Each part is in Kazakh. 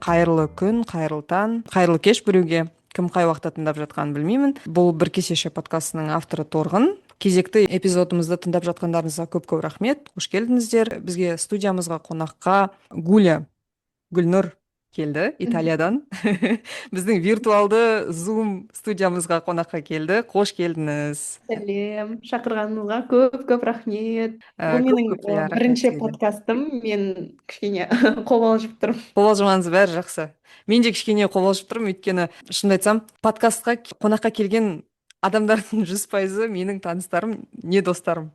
Қайырлы күн, қайырлы таң, қайырлы кеш біреуге. Кім қай уақытта тыңдап жатқанын білмеймін. Бұл бір кесеше подкастының авторы Торғын. Кезекті эпизодымызды тыңдап жатқандарыңызға көп-көп рахмет. Қош келдіңіздер. Бізге студиямызға қонаққа Гүлнұр келді Италиядан. Біздің виртуалды Zoom студиямызға қонаққа келді. Қош келдіңіз. Сәлем, шақырғаныңызға көп рахмет. Бұл менің Көп-көп иә, рахмет бірінші сізге. подкастым. Мен кішкене қобалжып тұрмын. Қобалжымаңыз, бәрі жақсы. Мен де кішкене қобалжып тұрмын, өйткені шынымды айтсам, подкастқа қонаққа келген адамдардың 100%-ы менің таныстарым, не достарым.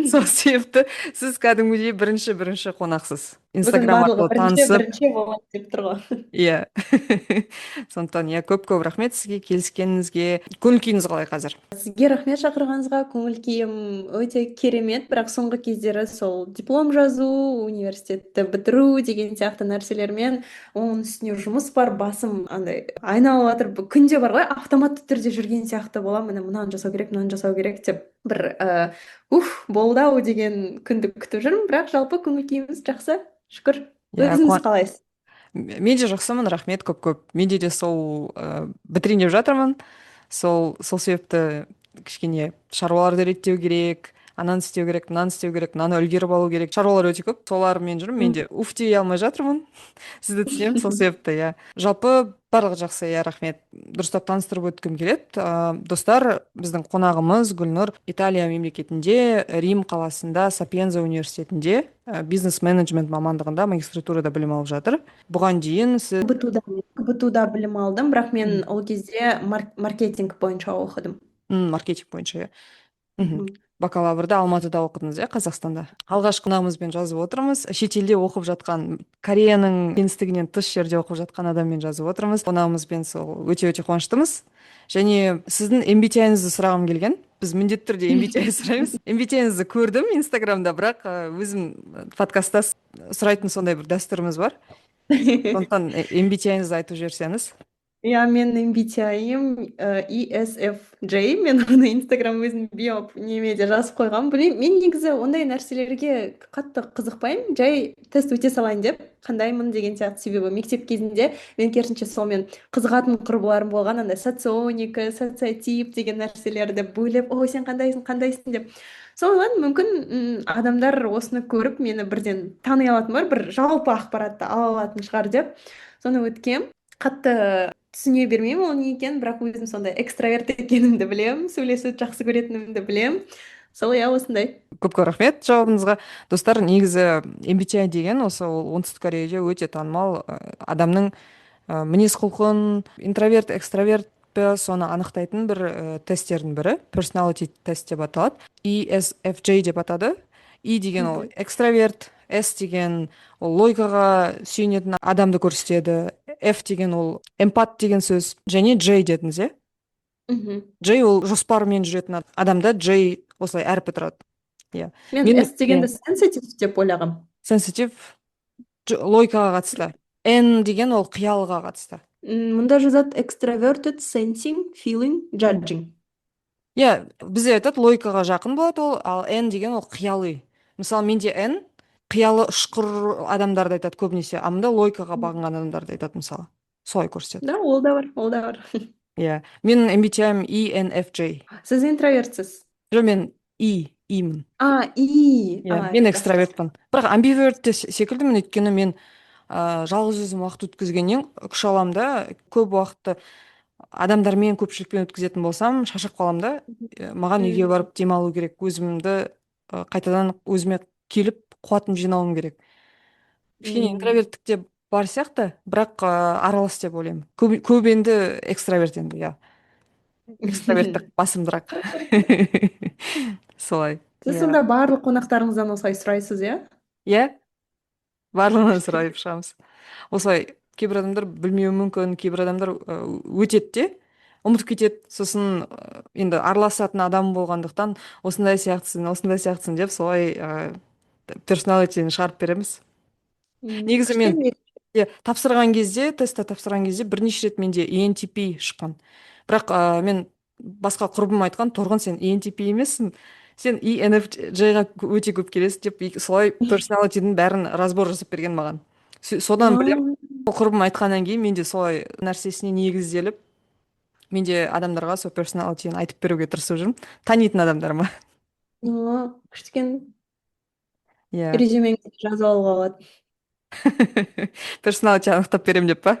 Сол себепті сіз кәдімгідей бірінші қонақсыз. Бүгін Инстаграм барлығы арқылы бірінші танысып, бірінші болады деп тұр ғой. иә. Сондықтан иә, көп-көп рахмет сізге келіскеніңізге. Көңіл күйіңіз қалай қазір? Сізге рахмет шақырғаныңызға. Көңіл күйім өте керемет, бірақ соңғы кездері сол диплом жазу, университетті бітіру деген сияқты нәрселермен оның үстіне жұмыс бар, басым андай айналып жатыр. Күнде бар ғой, автоматты түрде жүрген сияқты боламын. Мынаны жасау керек, мынаны жасау керек деп бір болды ау деген күнді күтіп жүрмін, бірақ жалпы көңіл күйіміз жақсы, шүкір. Иә, Өзіңіз қалайсыз? мен де жақсымын, рахмет көп-көп. Менде де сол бітірейін деп жатырмын. Сол себепті кішкене шаруаларды реттеу керек, ананы істеу керек, мынаны істеу керек, мынаны үлгеріп алу керек. Шаруалар өте көп. Солармен жүрмін. Мен де уф дей алмай жатырмын. Сізді түсінемін, сол себепті иә. Жалпы барлығы жақсы, иә, рахмет. Дұрыстап таныстырып өткім келеді. Достар, біздің қонағымыз Гүлнұр Италия мемлекетінде, Рим қаласында, Сапиенза университетінде бизнес-менеджмент мамандығында магистратурада білім алып жатыр. Бұған дейін сіз КБТУ-да білім алдым, бірақ мен ол кезде маркетинг бойынша оқыдым. маркетинг бойынша, иә. Бакалаврды Алматыда оқыдыңыз, иә, Қазақстанда. Алғашқы қонағымызбен жазып отырмыз. Шетелде оқып жатқан, Кореяның кеңістігінен тыс жерде оқып жатқан адаммен жазып отырмыз. Қонағымызбен сол өте қуаныштымыз. Және сіздің MBTI-іңізді сұрағым келген. Біз міндетті түрде MBTI сұраймыз. MBTI-іңізді көрдім Инстаграмда, бірақ өзім подкастта сұрайтын сондай бір дәстүріміз бар. Сондықтан MBTI-іңізді айтып жіберсеңіз. Иә, менің MBTI-ім ESFJ. Мен оны Инстаграм өзім неме де жазып қойғам. Білмеймін, мен негізі ондай нәрселерге қатты қызықпаймын. Жай тест өте салайын деп, қандаймын деген сияқты. Себебі мектеп кезінде мен керісінше сонымен қызығатын құрбыларым болған, андай соционика, социотип деген нәрселерді бөліп, ой, сен қандайсың деп. Содан мүмкін адамдар осыны көріп мені бірден тани алатын бар, бір жалпы ақпаратты ала алатын шығар деп соны өткем. Қатты түсіне бермеймін ол не екенін, бірақ өзім сондай экстраверт екенімді білемін, сөйлесуді жақсы көретінімді білемін. Сол иә, осындай. Көп рахмет жауабыңызға. Достар, негізі MBTI деген осы оңтүстік Кореяде өте танымал адамның мінез құлқын, интроверт, экстраверт соны анықтайтын бір тесттердің бірі, personality тест деп аталады. ESFJ деп атады. E деген ол экстраверт, S деген ол логикаға сүйенетін адамды көрсетеді, F деген ол эмпат деген сөз, және J дедіңіз, иә? J ол жоспармен жүретін адамда J осылай әрпі тұрады. Иә. Мен S дегенді сенситив деп ойлағам. Сенситив логикаға қатысты. N деген ол қиялға қатысты. Мұнда жазады extroverted, sensing, feeling, judging. Иә, бізде айтады логикаға жақын болады ол, ал N деген ол қиялы. Мысалы, менде N қиялы ұшқыр адамдарды айтады көбінесе, а мұнда логикаға бағынған адамдарды айтады мысалы. Солай көрсетеді. Да, ол да бар. Иә. Менің MBTI-ім ENFJ. Сіз интровертсіз? Жоқ, мен E-мін. Мен экстравертпін. Бірақ амбиверт секілдімін, өйткені мен жалғыз өзім уақыт өткізгеннен күш аламын да, көп уақытты адамдармен көпшілікпен өткізетін болсам шаршап қаламын да. Маған үйге барып демалу керек, өзімді қайтадан өзіме келіп қуатым жинауым керек. Кішкене интроверттікте бар сияқты, бірақ аралас деп ойлаймын. Көп енді экстраверт енді, иә. Экстраверттік басымдырақ. Солай. Сіз сонда барлық қонақтарыңыздан осылай сұрайсыз, иә? Иә, барлығынан сұрайып шығамыз. Осылай кейбір адамдар білмеуі мүмкін, кейбір адамдар өтеді де, ұмытып кетеді. Сосын енді араласатын адам болғандықтан осындай сияқтысың деп солай персоналитині шығарып береміз. Негізі мен тапсырған кезде, тестті тапсырған кезде бірнеше рет менде ENTP шыққан. Бірақ мен басқа құрбым айтқан, Торғын, сен ENTP емессің, сен ENFJ-ға өте көп келесің деп, солай персоналитидің бәрін разбор жасап берген маған. Содан білем, сол құрбым айтқаннан кейін мен де солай нәрсесіне негізделіп мен де адамдарға сол персоналитиін айтып беруге тырысып жүрмін, танитын адамдарыма. Күшті екен. Иә. Резюмеңді жазып алуға болады. Персоналити анықтап беремін деп па?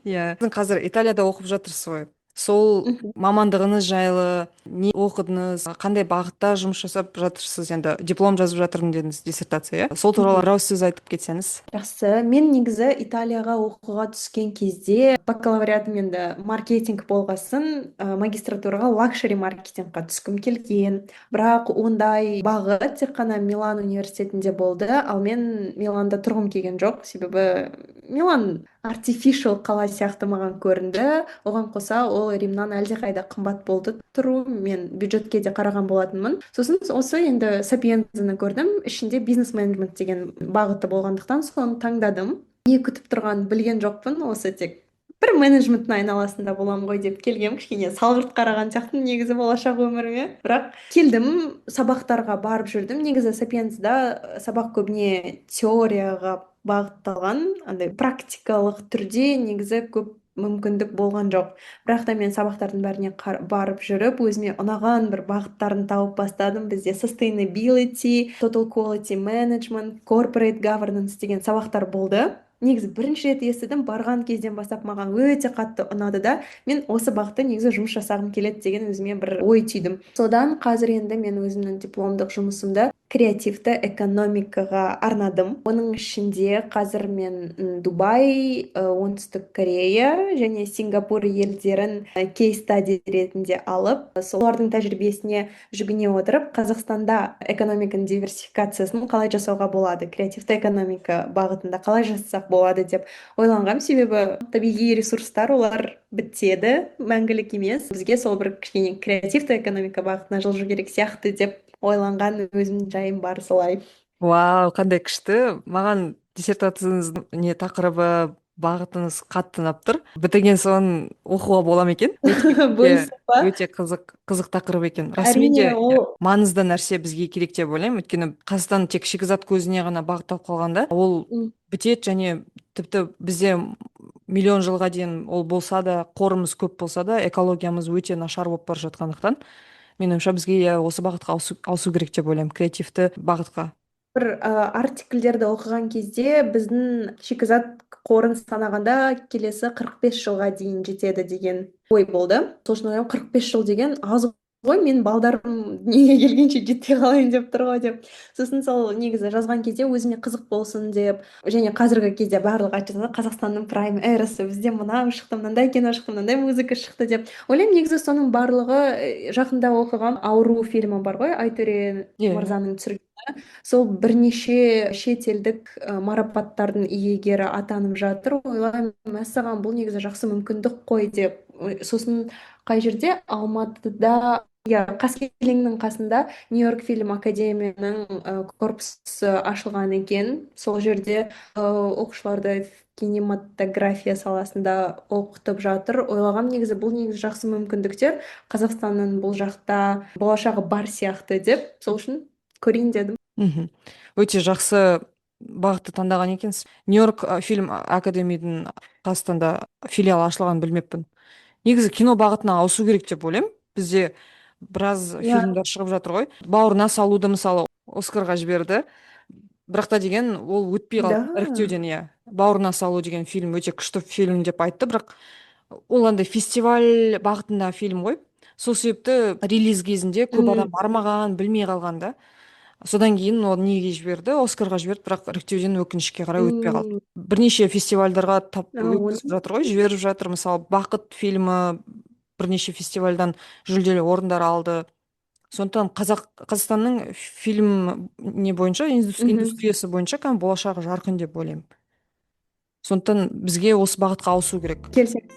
Иә, сіз қазір Италияда оқып жатырсыз ғой. Сол Мгм. мамандығыңыз жайлы не оқыдыңыз, қандай бағытта жұмыс жасап жатырсыз? Енді диплом жазып жатырмын дедіңіз, диссертация, иә? Сол туралы Мгм. біраз сөз айтып кетсеңіз. Жақсы. Мен негізі Италияға оқуға түскен кезде бакалавриатым енді маркетинг болғасын, магистратураға лакшери маркетингқа түскім келген. Бірақ ондай бағыт тек қана Милан университетінде болды, ал мен Миланда тұрғым келген жоқ, себебі Милан артифишал қала сияқты маған көрінді. Оған қоса ол Римнан әлдеқайда қымбат болды тұру. Мен бюджетке де қараған болатынмын. Сосын осы енді Сапиензаны көрдім. Ішінде бизнес менеджмент деген бағыты болғандықтан соны таңдадым. Не күтіп тұрғанын білген жоқпын. Осы тек бір менеджменттің айналасында боламын ғой деп келгем, кішкене салғырт қараған сияқтымын негізі болашақ өміріме. Бірақ келдім, сабақтарға барып жүрдім. Негізі Сапиензда сабақ көбіне теорияға бағытталған, андай практикалық түрде негізі көп мүмкіндік болған жоқ. Бірақ та мен сабақтардың бәріне барып жүріп, өзіме ұнаған бір бағыттарын тауып бастадым. Бізде sustainability, total quality management, corporate governance деген сабақтар болды. Негізі бірінші рет естідім, барған кезден бастап маған өте қатты ұнады да, мен осы бағытта негізі жұмыс жасағым келеді деген өзіме бір ой түйдім. Содан қазір енді мен өзімнің дипломдық жұмысымды креативті экономикаға арнадым. Оның ішінде қазір мен Дубай, оңтүстік Корея және Сингапур елдерін кейс-стади ретінде алып, солардың тәжірибесіне жүгіне отырып, Қазақстанда экономиканың диверсификациясын қалай жасауға болады, креативті экономика бағытында қалай жасасақ болады деп ойланғам. Себебі табиғи ресурстар олар бітеді, мәңгілік емес. Бізге сол бір кішкене креативті экономика бағытына жылжу керек сияқты деп ойланған өзімнің жайым бар солай. Вау, қандай күшті. Маған диссертацияңыздың не тақырыбы, бағытыңыз қатты ұнап тұр. Бітірген соң оқуға бола ма екен? Өте Бөлісіп па? өте қызық тақырып екен. Расымен Әрине, де маңызды нәрсе бізге керек деп ойлаймын. Өйткені Қазақстан тек шикізат көзіне ғана бағытталып қалғанда, ол м, бітеді және тіпті бізде миллион жылға дейін ол болса да, қорымыз көп болса да, экологиямыз өте нашар болып бара жатқандықтан, менің ойымша бізге иә, осы бағытқа ауысу керек деп ойлаймын, креативті бағытқа. бір артикльдерді оқыған кезде біздің шикізат қорын санағанда келесі 45 жылға дейін жетеді деген ой болды. Сол үшін ойлаймын, 45 жыл деген аз ғой, мен балдарым дүниеге келгенше жетпей қалайын деп тұр ғой деп. Сосын сол негізі жазған кезде өзіме қызық болсын деп, және қазіргі кезде барлығы айтып жатады, Қазақстанның прайм эрасы, бізде мынау шықты, мынандай кино шықты, мынандай музыка шықты деп. Ойлаймын, негізі соның барлығы жақында оқыған Ауру фильмі бар ғой, Айтөре Иә, иә. мырзаның түсірген. Сол бірнеше шетелдік марапаттардың иегері атанып жатыр. Ойлаймын, мәссаған, бұл негізі жақсы мүмкіндік қой деп. Сосын қай жерде? Алматыда, иә, қаскелеңнің қасында Нью-Йорк фильм академияның корпусы ашылған екен. Сол жерде оқушыларды кинематография саласында оқытып жатыр. Ойлағам, негізі бұл негізі жақсы мүмкіндіктер. Қазақстанның бұл жақта болашағы бар сияқты деп. Сол үшін көрейін дедім. Мгм. Өте жақсы бағытты таңдаған екенсіз. Нью-Йорк фильм академияның Қазақстанда филиалы ашылғанын білмеппін. Негізі кино бағытына ауысу керек деп ойлаймын. Бізде біраз Иә, фильмдер шығып жатыр ғой. Бауырына салуды мысалы Оскарға жіберді. Бірақ та деген ол өтпей да. қалды іріктеуден, иә. Бауырына салу деген фильм өте күшті фильм деп айтты, бірақ ол андай фестиваль бағытында фильм ғой. Сол себепті релиз кезінде көп адам М, бармаған, білмей қалған да. Содан кейін ол неге жіберді, Оскарға жіберді, бірақ іріктеуден өкінішке қарай өтпей қалды. м, Бірнеше фестивальдарға өткізіп оны жатыр ғой, жіберіп жатыр. Мысалы, Бақыт фильмі бірнеше фестивальдан жүлделі орындар алды. Сондықтан Қазақстанның фильм не бойынша, мгм. индустриясы бойынша болашағы жарқын деп ойлаймын. Сондықтан бізге осы бағытқа ауысу керек. Келісемін.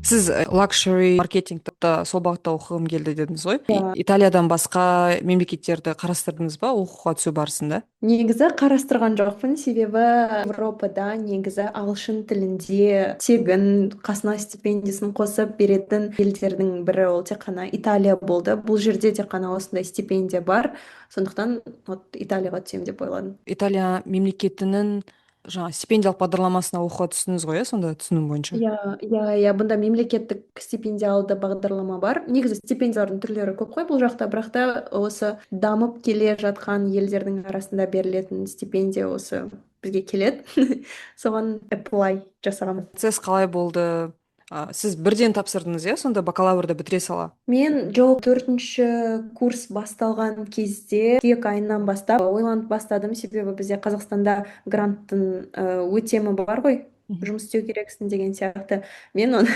Сіз лакшери маркетингті сол бағытта оқығым келді дедіңіз ғой. иә Италиядан басқа мемлекеттерді қарастырдыңыз ба оқуға түсу барысында? негізі қарастырған жоқпын, себебі Европада негізі ағылшын тілінде тегін қасына стипендиясын қосып беретін елдердің бірі ол тек қана Италия болды. Бұл жерде тек қана осындай стипендия бар, сондықтан вот Италияға түсемін деп ойладым. Италия мемлекетінің жаңа стипендиялық бағдарламасына оқуға түстіңіз ғой, иә, сонда түсінуім бойынша. Иә, бұнда мемлекеттік стипендиалды бағдарлама бар. Негізі стипендиялардың түрлері көп қой бұл жақта, бірақ та осы дамып келе жатқан елдердің арасында берілетін стипендия осы бізге келеді. Соған apply жасағанмын. Процесс қалай болды? Сіз бірден тапсырдыңыз, иә, сонда бакалаврды бітіре сала? Мен жоқ, төртінші курс басталған кезде қыркүйек айынан бастап ойланып бастадым, себебі бізде Қазақстанда гранттың өтемі бар ғой, Мгм. жұмыс істеу керексің деген сияқты. Мен оны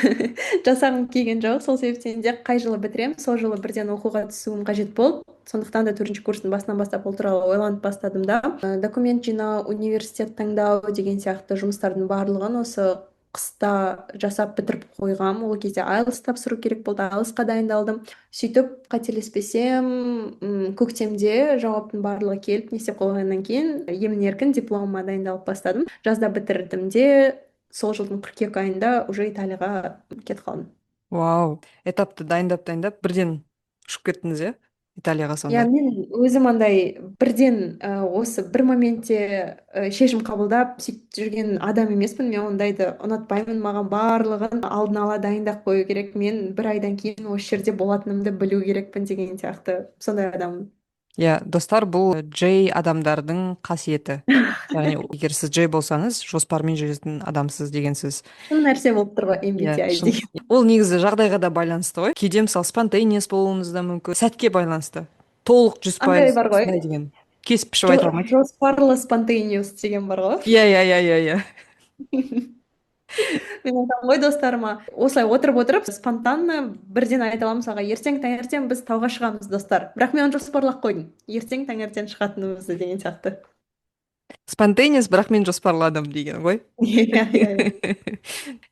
жасағым келген жоқ, сол себептен де қай жылы бітірем, сол жылы бірден оқуға түсуім қажет болды. Сондықтан да төртінші курстың басынан бастап ол туралы ойланып бастадым да. Документ жинау, университет таңдау деген сияқты жұмыстардың барлығын осы қыста жасап бітіріп қойғам. Ол кезде айлс тапсыру керек болды, айлсқа дайындалдым. Сөйтіп қателеспесем көктемде жауаптың барлығы келіп не істеп қойғаннан кейін емін еркін дипломыма дайындалып бастадым. Жазда бітірдім де сол жылдың қыркүйек айында уже Италияға кетіп қалдым. Вау, этапты дайындап бірден ұшып кеттіңіз, иә, Италияға Иә, сонда? мен өзім андай бірден осы бір моментте шешім қабылдап сөйтіп жүрген адам емеспін. Мен ондайды ұнатпаймын. Маған барлығын алдын ала дайындап қою керек. Мен бір айдан кейін осы жерде болатынымды білу керекпін деген сияқты сондай адаммын. Иә, достар, бұл Джей адамдардың қасиеті. Яғни егер сіз Джей болсаңыз, жоспармен жүретін адамсыз деген сөз. Шын нәрсе болып тұр ғой Иә, MBTI шын. деген. Ол негізі жағдайға да байланысты ғой. Кейде мысалы спонтейниес болуыңыз да мүмкін. Сәтке байланысты. Толық жүз Андай пайыз бар ғой, осындай деген. Кесіп пішіп айта алмайды. жоспарлы спонтейниус деген бар ғой. Иә. Мен айтамын ғой достарыма, осылай отырып спонтанно бірден айта аламын мысалға, ертең таңертең біз тауға шығамыз достар, бірақ мен оны жоспарлап қойдым, ертең таңертең шығатынымызды деген сияқты. Спонтейниес, бірақ мен жоспарладым деген ғой. Иә.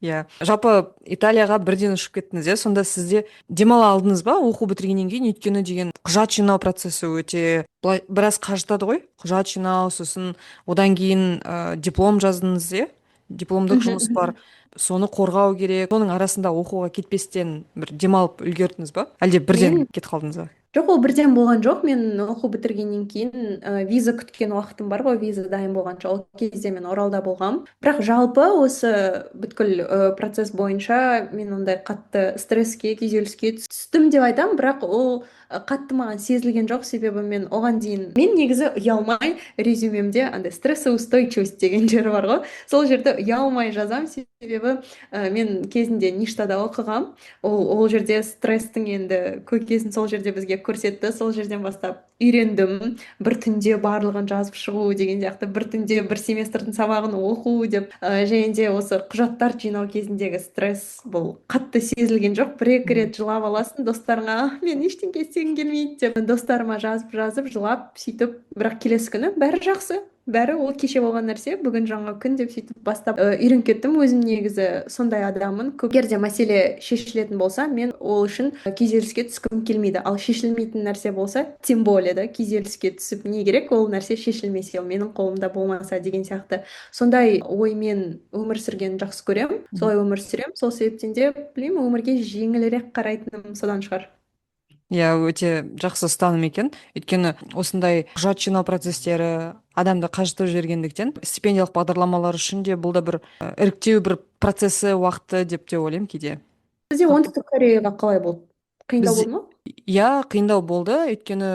Иә. Жалпы Италияға бірден ұшып кеттіңіз, иә? Сонда сізде демала алдыңыз ба оқу бітіргеннен кейін? Өйткені деген құжат жинау процесі өте біраз қажытады ғой. Құжат жинау, сосын одан кейін диплом жаздыңыз, иә? Дипломдық жұмыс бар. Соны қорғау керек. Соның арасында оқуға кетпестен бір демалып үлгердіңіз ба? Әлде бірден Мен кетіп қалдыңыз ба? жоқ, ол бірден болған жоқ. Мен оқу бітіргеннен кейін виза күткен уақытым бар ғой, виза дайын болғанша. Ол кезде мен Оралда болғам. Бірақ жалпы осы бүткіл процесс бойынша мен ондай қатты стресске, күйзеліске түстім деп айтамын, бірақ ол қатты маған сезілген жоқ, себебі мен негізі ұялмай резюмемде андай стрессоустойчивость деген жері бар ғой. Сол жерде ұялмай жазам, себебі мен кезінде ништада оқығам. Ол жерде стресстің енді көкесін сол жерде бізге көрсетті. Сол жерден бастап үйрендім. Бір түнде барлығын жазып шығу деген сияқты, бір түнде бір семестрдің сабағын оқу деп, және де осы құжаттар жинау кезіндегі стресс бұл қатты сезілген жоқ. Бір-екі рет жылап аласың достарыңа, мен ештеңе істегім келмейді деп. Достарыма жазып жылап сөйтіп, бірақ келесі күні бәрі жақсы. Бәрі ол кеше болған нәрсе, бүгін жаңа күн деп сөйтіп бастап үйреніп кеттім. Өзім негізі сондай адаммын. Егер де мәселе шешілетін болса, мен ол үшін күйзеліске түскім келмейді. Ал шешілмейтін нәрсе болса, тем более да күйзеліске түсіп не керек, ол нәрсе шешілмесе, ол менің қолымда болмаса деген сияқты. Сондай оймен өмір сүргенді жақсы көремін. Солай өмір сүремін. Сол себептен де білмеймін, өмірге жеңілірек қарайтыным содан шығар. Иә, өте жақсы ұстаным екен. Өйткені осындай құжат жинау процестері адамды қажытып жібергендіктен стипендиялық бағдарламалар үшін де бұл да бір іріктеу бір процесі, уақыты деп те ойлаймын кейде. Сізде оңтүстік Кореяға қалай болды? Қиындау Біз болды ма? иә, қиындау болды. Өйткені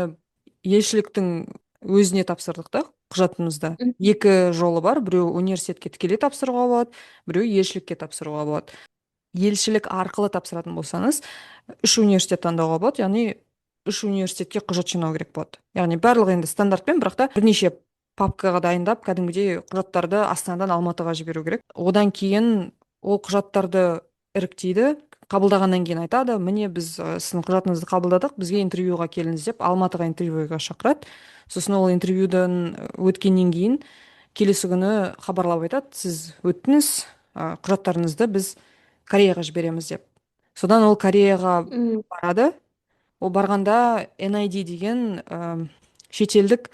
елшіліктің өзіне тапсырдық та құжатымызда. Екі жолы бар. Біреу университетке тікелей тапсыруға болады, біреу елшілікке тапсыруға болады. Елшілік арқылы тапсыратын болсаңыз, үш университет таңдауға болады, яғни үш университетке құжат жинау керек болады. Яғни барлығы енді стандартпен, бірақ та бірнеше папкаға дайындап, кәдімгідей құжаттарды Астанадан Алматыға жіберу керек. Одан кейін ол құжаттарды іріктейді, қабылдағаннан кейін айтады, міне біз сіздің құжатыңызды қабылдадық, бізге интервьюға келіңіз деп Алматыға интервьюға шақырады. Сосын ол интервьюдан өткеннен кейін келесі күні хабарлап айтады, сіз өттіңіз, құжаттарыңызды біз Кореяға жібереміз деп. Содан ол Кореяға М, барады. Ол барғанда NID деген шетелдік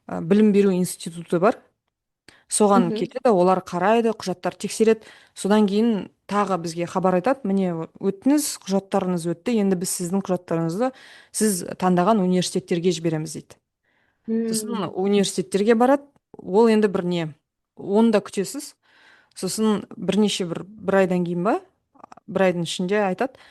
білім беру институты бар. Соған мгм, келеді, олар қарайды, құжаттар тексереді. Содан кейін тағы бізге хабар айтады, міне өттіңіз, құжаттарыңыз өтті, енді біз сіздің құжаттарыңызды сіз таңдаған университеттерге жібереміз дейді. Сосын м, университеттерге барады, ол енді бір не, оны да күтесіз. Сосын бірнеше бір айдан кейін ба, бір айдың ішінде айтады,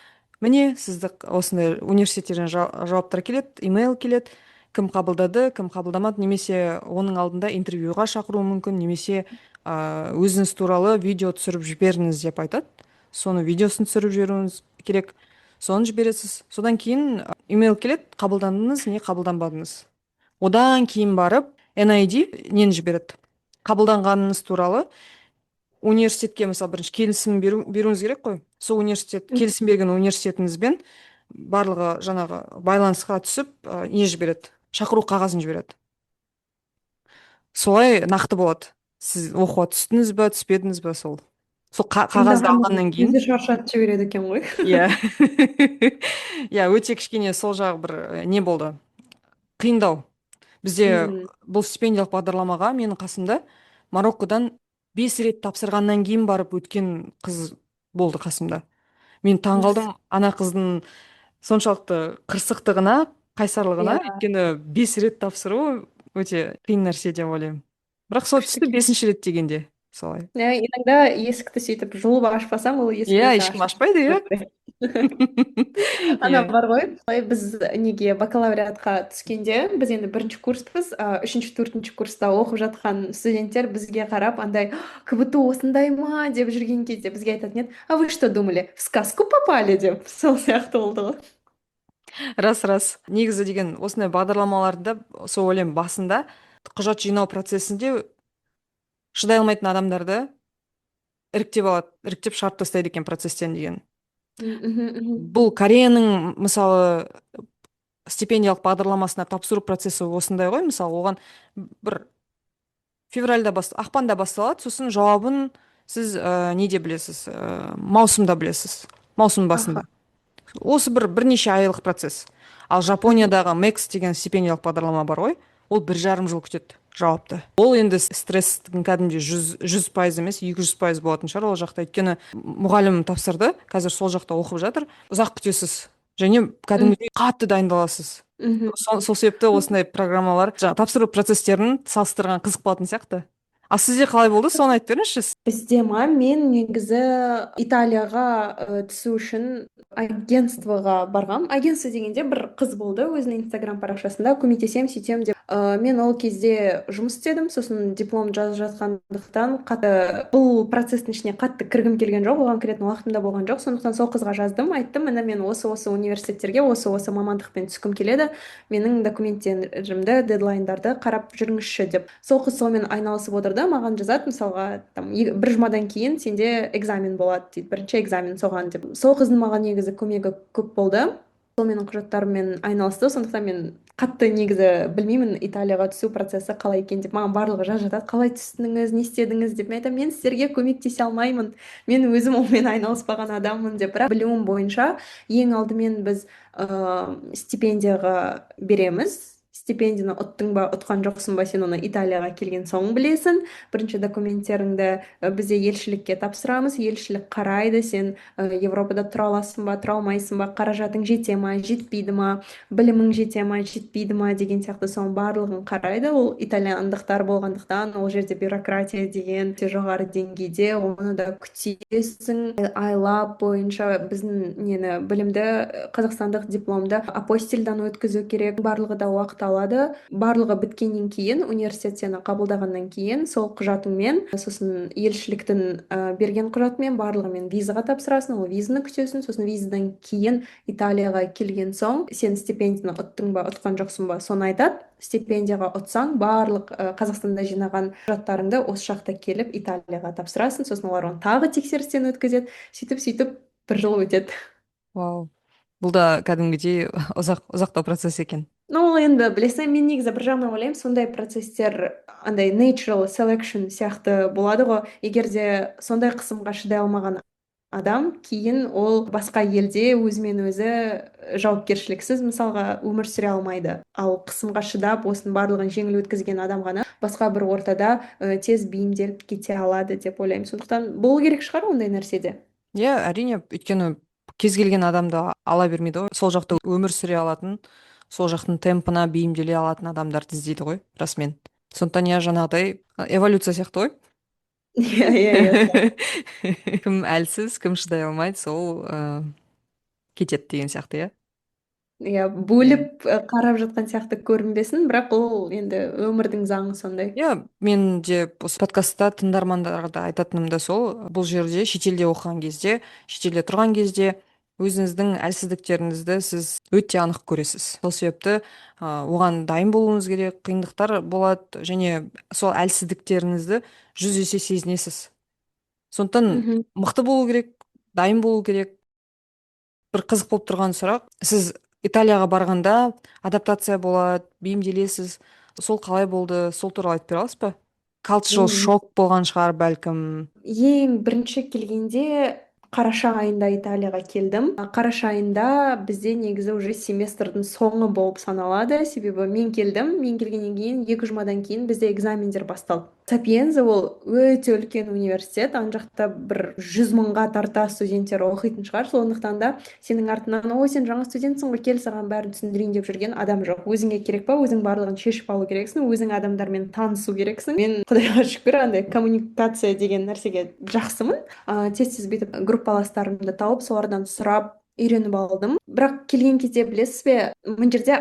міне сізді осындай университеттерден жауаптар келеді, имейл келеді, кім қабылдады, кім қабылдамады, немесе оның алдында интервьюға шақыруы мүмкін, немесе өзіңіз туралы видео түсіріп жіберіңіз деп айтады. Соны видеосын түсіріп жіберуіңіз керек. Соны жібересіз. Содан кейін имейл келеді, қабылдандыңыз, не қабылданбадыңыз. Одан кейін барып NID нені жібереді? Қабылданғаныңыз туралы университетке мысалы бірінші келісім беруіңіз керек қой. Сол университет, м. келісім берген университетіңізбен барлығы жаңағы байланысқа түсіп, не жібереді? Шақыру қағазын жібереді. Солай нақты болады. Сіз оқуға түстіңіз бе, түспедіңіз бе сол. Сол қағазды Тыңдағанның алғаннан кейін, өзі шаршатып жібереді екен ғой. иә. Иә, өте кішкене сол жағы бір не болды? Қиындау. Бізде М, бұл стипендиялық бағдарламаға менің қасымда Мароккодан 5 рет тапсырғаннан кейін барып өткен қыз болды қасымда. Мен таңғалдым ана қыздың соншалықты қырсықтығына, иә, қайсарлығына, өйткені 5 рет тапсыру өте қиын нәрсе деп ойлаймын. Бірақ сол күшті. түсті 5-ші рет дегенде солай. Иногда есікті сөйтіп жұлып ашпасам, ол есік Иә, өзі ешкім ашылып ашпайды, иә. кетеді. Ана Иә. бар ғой, былай біз неге бакалавриатқа түскенде, біз енді бірінші курспыз, үшінші, төртінші курста оқып жатқан студенттер бізге қарап, андай КБТУ осындай ма деп жүрген кезде бізге айтатын еді, а вы что думали, в сказку попали деп, сол сияқты болды ғой. Рас, рас. Негізі деген осындай бағдарламаларда, сол ойлаймын басында құжат жинау процесінде шыдай алмайтын адамдарды іріктеп алады, іріктеп шығарып тастайды екен процесстен деген. Мгм, мгм. Бұл Кореяның мысалы стипендиялық бағдарламасына тапсыру процесі осындай ғой. Мысалы оған бір ақпанда басталады, сосын жауабын сіз неде білесіз, маусымда білесіз, маусым Аха. басында. Осы бірнеше айлық процесс. Ал Мгм. Жапониядағы Мекс деген стипендиялық бағдарлама бар ғой, ол 1,5 жыл күтеді жауапты. Ол енді стресстің кәдімгідей 100% емес, 200% болатын шығар ол жақта. Өйткені мұғалім тапсырды, қазір сол жақта оқып жатыр. Ұзақ күтесіз және Мгм. кәдімгідей қатты дайындаласыз. Мгм. Сол себепті осындай программалар жаңағы тапсыру процестерін салыстырған қызық болатын сияқты. А сізде қалай болды, соны айтып беріңізші. Бізде ма, мен негізі Италияға түсу үшін агентствоға барғам. Агентство дегенде бір қыз болды, өзінің инстаграм парақшасында көмектесем, сөйтем деп. Мен ол кезде жұмыс істедім, сосын диплом жазып жатқандықтан бұл процесстің ішіне қатты кіргім келген жоқ, оған кіретін уақытым да болған жоқ. Сондықтан сол қызға жаздым, айттым, міне мен осы университеттерге осы мамандықпен түскім келеді, менің документтерімді, дедлайндарды қарап жүріңізші деп. Сол қыз сонымен айналысып отырды, маған жазады мысалға, там, бір жұмадан кейін сенде экзамен болады дейді, бірінші экзамен соған деп. Сол қыздың маған негізі көмегі көп болды. Сол менің құжаттарыммен айналысты, сондықтан мен қатты негізі білмеймін Италияға түсу процесі қалай екен деп. Маған барлығы жазып жатады, қалай түстіңіз, не істедіңіз деп. Мен айтамын, мен сіздерге көмектесе алмаймын, мен өзім онымен айналыспаған адаммын деп. Бірақ білуім бойынша ең алдымен біз стипендияға береміз. Стипендияны ұттың ба, ұтқан жоқсың ба, сен оны Италияға келген соң білесің. Бірінші документтеріңді бізде елшілікке тапсырамыз, елшілік қарайды, сен Европада тұра аласың ба, тұра алмайсың ба, қаражатың жете ма, жетпейді ма, білімің жете ма, жетпейді ма деген сияқты соның барлығын қарайды. Ол итальяндықтар болғандықтан ол жерде бюрократия деген өте жоғары деңгейде, оны да күтесің. Айлап бойынша біздің нені білімді қазақстандық дипломды апостильдан өткізу керек, барлығы да уақыт алады. Барлығы біткеннен кейін, университет сені қабылдағаннан кейін сол құжатыңмен, сосын елшіліктің берген құжатымен барлығымен визаға тапсырасың, ол визаны күтесің, сосын визадан кейін Италияға келген соң сен стипендияны ұттың ба, ұтқан жоқсың ба, соны айтады. Стипендияға ұтсаң, барлық Қазақстанда жинаған құжаттарыңды осы жақта келіп Италияға тапсырасың, сосын олар оны тағы тексерістен өткізеді, сөйтіп бір жыл өтеді. Вау. Бұл да кәдімгідей ұзақтау процесс екен. Ну, ол енді білесің, мен негізі бір жағынан ойлаймын, сондай процесстер андай natural selection сияқты болады ғой. Егер де сондай қысымға шыдай алмаған адам кейін ол басқа елде өзімен өзі жауапкершіліксіз мысалға өмір сүре алмайды. Ал қысымға шыдап осының барлығын жеңіл өткізген адам ғана басқа бір ортада тез бейімделіп кете алады деп ойлаймын. Сондықтан болу керек шығар ондай нәрседе. Иә, әрине, өйткені кез келген адамды ала бермейді ғой. Сол жақта өмір сүре алатын, сол жақтың темпына бейімделе алатын адамдарды іздейді ғой, расымен. Сондықтан иә, жаңағыдай эволюция сияқты ғой. Иә, иә, иә. Кім әлсіз, кім шыдай алмайды, сол кетеді деген сияқты, иә. Иә, Иә. бөліп қарап жатқан сияқты көрінбесін, бірақ ол енді өмірдің заңы сондай. Иә, мен де осы подкастта тыңдармандарға да айтатыным да сол, бұл жерде шетелде оқыған кезде, шетелде тұрған кезде өзіңіздің әлсіздіктеріңізді сіз өте анық көресіз. Сол себепті оған дайын болуыңыз керек, қиындықтар болады және сол әлсіздіктеріңізді 100 есе сезінесіз. Сондықтан Мгм. мықты болу керек, дайын болу керек. Бір қызық болып тұрған сұрақ, сіз Италияға барғанда адаптация болады, бейімделесіз, сол қалай болды, сол туралы айтып бере аласыз ба? Cultural М, шок болған шығар бәлкім. ең бірінші келгенде қараша айында Италияға келдім. Қараша айында бізде негізі уже семестрдің соңы болып саналады. Себебі мен келгеннен кейін 2 жұмадан кейін бізде экзамендер басталды. Сапиенза ол өте үлкен университет. Ан жақта бір 100 мыңға тарта студенттер оқитын шығар. Сондықтан да сенің артынан, ой, сен жаңа студентсің ғой, кел саған бәрін түсіндірейін деп жүрген адам жоқ. Өзіңе керек па, өзің барлығын шешіп алу керексің, өзің адамдармен танысу керексің. Мен құдайға шүкір андай коммуникация деген нәрсеге жақсымын. Тез тез бүйтіп группаластарымды тауып солардан сұрап үйреніп алдым. Бірақ келген кезде білесіз бе, мына жерде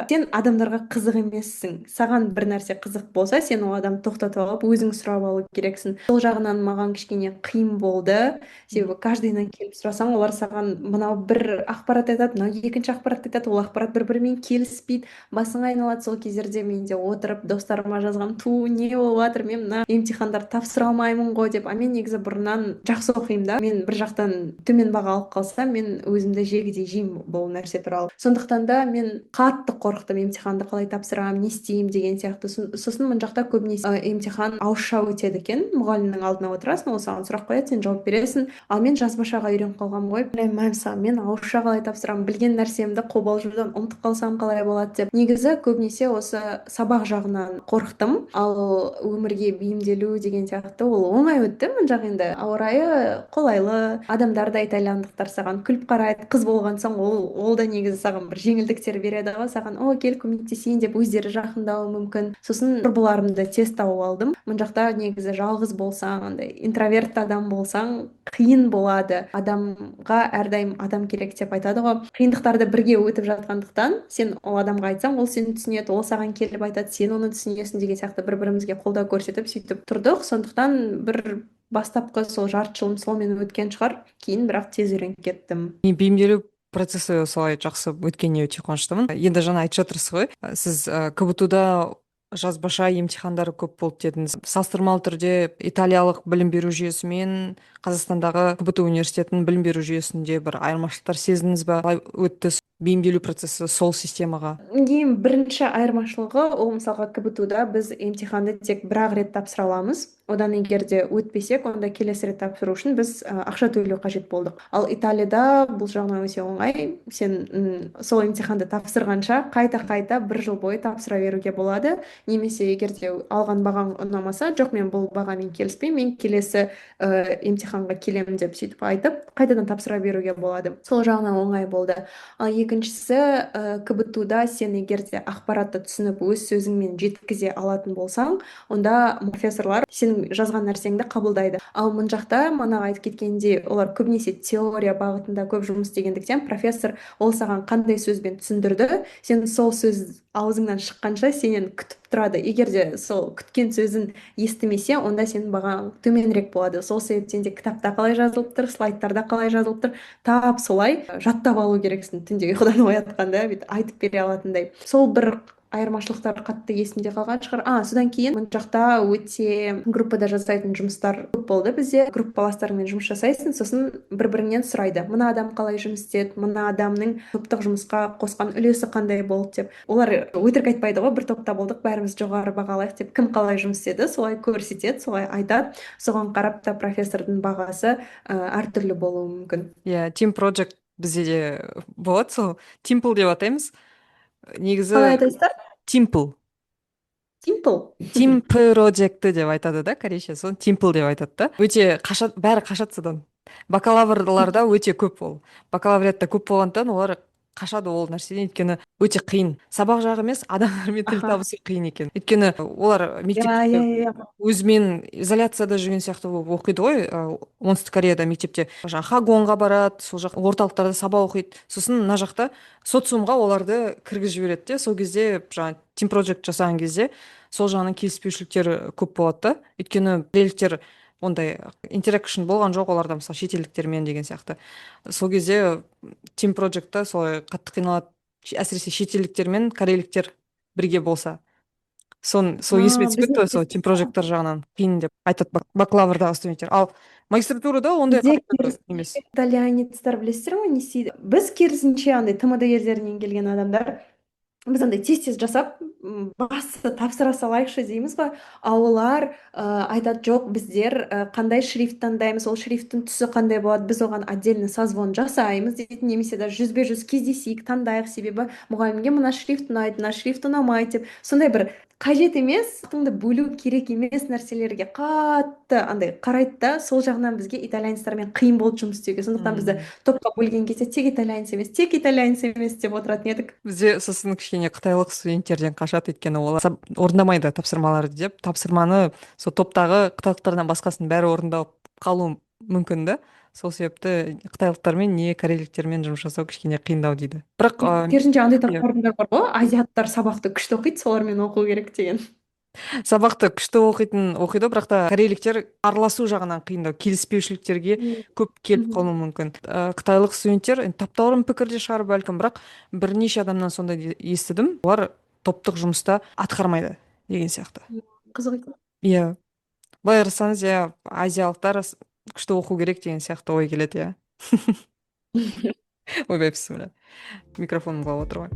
сен адамдарға қызық емессің. Саған бір нәрсе қызық болса, сен ол адамды тоқтатып алып өзің сұрап алу керексің. Сол жағынан маған кішкене қиын болды. Себебі каждыйынан келіп сұрасаң, олар саған мынау бір ақпарат айтады, мынау екінші ақпарат айтады, ол ақпарат бір-бірімен келіспейді. Басың айналады. Сол кездерде мен де отырып достарыма жазғам, не болып жатыр, мен мына емтихандарды тапсыра алмаймын ғой деп. Мен негізі бұрыннан жақсы оқимын да. Мен бір жақтан төмен баға алып қалсам, мен өзімді жегідей жеймін бұл нәрсе туралы. Сондықтан да мен қатты қорықтым, емтиханды қалай тапсырамын, не істеймін деген сияқты. Сосын мына жақта көбінесе емтихан ауызша өтеді екен. Мұғалімнің алдына отырасың, ол саған сұрақ қояды, сен жауап бересің. Ал мен жазбашаға үйреніп қалғанмын ғой. Мәмсам, мен ауызша қалай тапсырамын, білген нәрсемді қобалжудан ұмытып қалсам қалай болады деп. Негізі көбінесе осы сабақ жағынан қорықтым. Ал өмірге бейімделу деген сияқты ол оңай өтті. Мына жақ енді ауа райы қолайлы, адамдар да итальяндықтар саған күліп қарайды. Қыз болған соң ол да негізі саған бір жеңілдіктер береді ғой, саған о кел көмектесейін деп өздері жақындауы мүмкін. Сосын құрбыларымды тез тауып алдым. Мына жақта негізі жалғыз болсаң, андай интроверт адам болсаң, қиын болады. Адамға әрдайым адам керек деп айтады ғой. Қиындықтарды бірге өтіп жатқандықтан сен ол адамға айтсаң, ол сені түсінеді, ол саған келіп айтады, сен оны түсінесің деген сияқты бір-бірімізге қолдау көрсетіп сөйтіп тұрдық. Сондықтан бір бастапқы сол жарты жылым солмен өткен шығар. Кейін бірақ тез үйреніп кеттім. Мен бейімделу процесі солай жақсы өткеніне өте қуаныштымын. Енді жаңа айтып жатырсыз ғой, сіз КБТУ-да жазбаша емтихандары көп болды дедіңіз. Салыстырмалы түрде италиялық білім беру жүйесі мен Қазақстандағы КБТУ университетінің білім беру жүйесінде бір айырмашылықтар сездіңіз ба? Қалай өтті бейімделу процесі сол системаға? Ең бірінші айырмашылығы ол мысалға КБТУ-да біз емтиханды тек бір-ақ рет тапсыра аламыз. Одан егер де өтпесек, онда келесі рет тапсыру үшін біз ақша төлеу қажет болдық. Ал Италияда бұл жағынан өте оңай. Сен сол емтиханды тапсырғанша қайта-қайта бір жыл бойы тапсыра беруге болады. Немесе егер де алған бағаң ұнамаса, жоқ мен бұл бағамен келіспеймін, мен келесі емтиханға келемін деп сөйтіп айтып, қайтадан тапсыра беруге болады. Сол жағынан оңай болды. Ал екіншісі, КБТУ-да сен егер де ақпаратты түсініп өз сөзіңмен жеткізе алатын болсаң, онда профессорлар сенің жазған нәрсеңді қабылдайды. Ал мына жақта манағы айтып кеткендей, олар көбінесе теория бағытында көп жұмыс істегендіктен профессор ол саған қандай сөзбен түсіндірді, сен сол сөз аузыңнан шыққанша сенен күтіп тұрады. Егер де сол күткен сөзін естімесе, онда сенің бағаң төменірек болады. Сол себептен де кітапта қалай жазылып тұр, слайдтарда қалай жазылып тұр, тап солай жаттап алу керексің. Түнде ұйқыдан оятқанда бүйтіп айтып бере алатындай. Сол бір айырмашылықтар қатты есімде қалған шығар. Содан кейін мына жақта өте группада жасайтын жұмыстар көп болды бізде. Группаластарыңмен жұмыс жасайсың, сосын бір-біріңнен сұрайды, мына адам қалай жұмыс істеді, мына адамның топтық жұмысқа қосқан үлесі қандай болды деп. Олар өтірік айтпайды ғой, бір топта болдық, бәріміз жоғары бағалайық деп. Кім қалай жұмыс істеді, солай көрсетеді, солай айтады. Соған қарап та профессордың бағасы әртүрлі болуы мүмкін. Иә, Team Project бізде де болады, сол Timple деп атаймыз. Қалай Негізі айтасыздар? Timple. Simple. Team Project деп айтады да, корейше, соны Timple деп айтады да. Өте қашат, бәрі қашады содан. Бакалаврларда өте көп ол. Бакалавриатта көп болғандықтан олар қашады ол нәрседен, өйткені өте қиын. Сабақ жағы емес, адамдармен тіл Аха. табысу қиын екен. Өйткені олар Иә, иә, мектепте иә. өзімен изоляцияда жүрген сияқты болып оқиды ғой, оңтүстік Кореяда мектепте жаңағы Хагонға барады, сол жақ орталықтарда сабақ оқиды, сосын мына жақта социумға оларды кіргізіп жібереді де, сол кезде жаңағы Team Project жасаған кезде сол жағынан келіспеушіліктер көп болады да, өйткені корейліктер ондай интеракшн болған жоқ оларда, мысалы шетелдіктермен деген сияқты. Сол кезде Team Projectта солай қатты қиналады, әсіресе шетелдіктер мен корейліктер бірге болса. Сол есіме түсіп кетті, сол Team Project'тар жағынан қиын деп айтады бакалаврдағы студенттер. Ал магистратурада ондай Бізде қатты емес. итальянецтер білесіздер ғой, не істейді? Біз керісінше андай тмд елдерінен келген адамдар, біз андай тез жасап басты тапсыра салайықшы дейміз ғой, ал олар айтады, жоқ, біздер қандай шрифт таңдаймыз, ол шрифттің түсі қандай болады, біз оған отдельно созвон жасаймыз дейтін, немесе даже жүзбе-жүз кездесейік, таңдайық, себебі мұғалімге мына шрифт ұнайды, мына шрифт ұнамайды деп, сондай бір қажет емес, уақытыңды бөлу керек емес нәрселерге қатты андай қарайды да, сол жағынан бізге итальянецтермен қиын болды жұмыс істеуге. Сондықтан бізді топқа бөлген кезде тек итальянец емес деп отыратын едік. Бізде сосын кішкене қытайлық студенттерден қашады, өйткені олар орындамайды тапсырмаларды деп, тапсырманы сол топтағы қытайлықтардан басқасының бәрі орындап қалуы мүмкін да. Сол себепті қытайлықтармен не корейліктермен жұмыс жасау кішкене қиындау дейді. Бірақ Керісінше андай иә, тапсырмалар бар ғой, азиаттар сабақты күшті оқиды, солармен оқу керек деген. сабақты күшті оқиды, бірақ та корейліктер араласу жағынан қиындау, келіспеушіліктерге көп келіп Мгм. қалуы мүмкін. Қытайлық студенттер таптаурын пікірде шығар бәлкім, бірақ бірнеше адамнан сондай естідім, олар топтық жұмыста атқармайды деген сияқты. Қызық екен. Иә, былай қарасаңыз, иә, азиялықтар күшті оқу керек деген сияқты ой келеді, иә. Ойбай, бля, микрофоным құлап отыр ғой.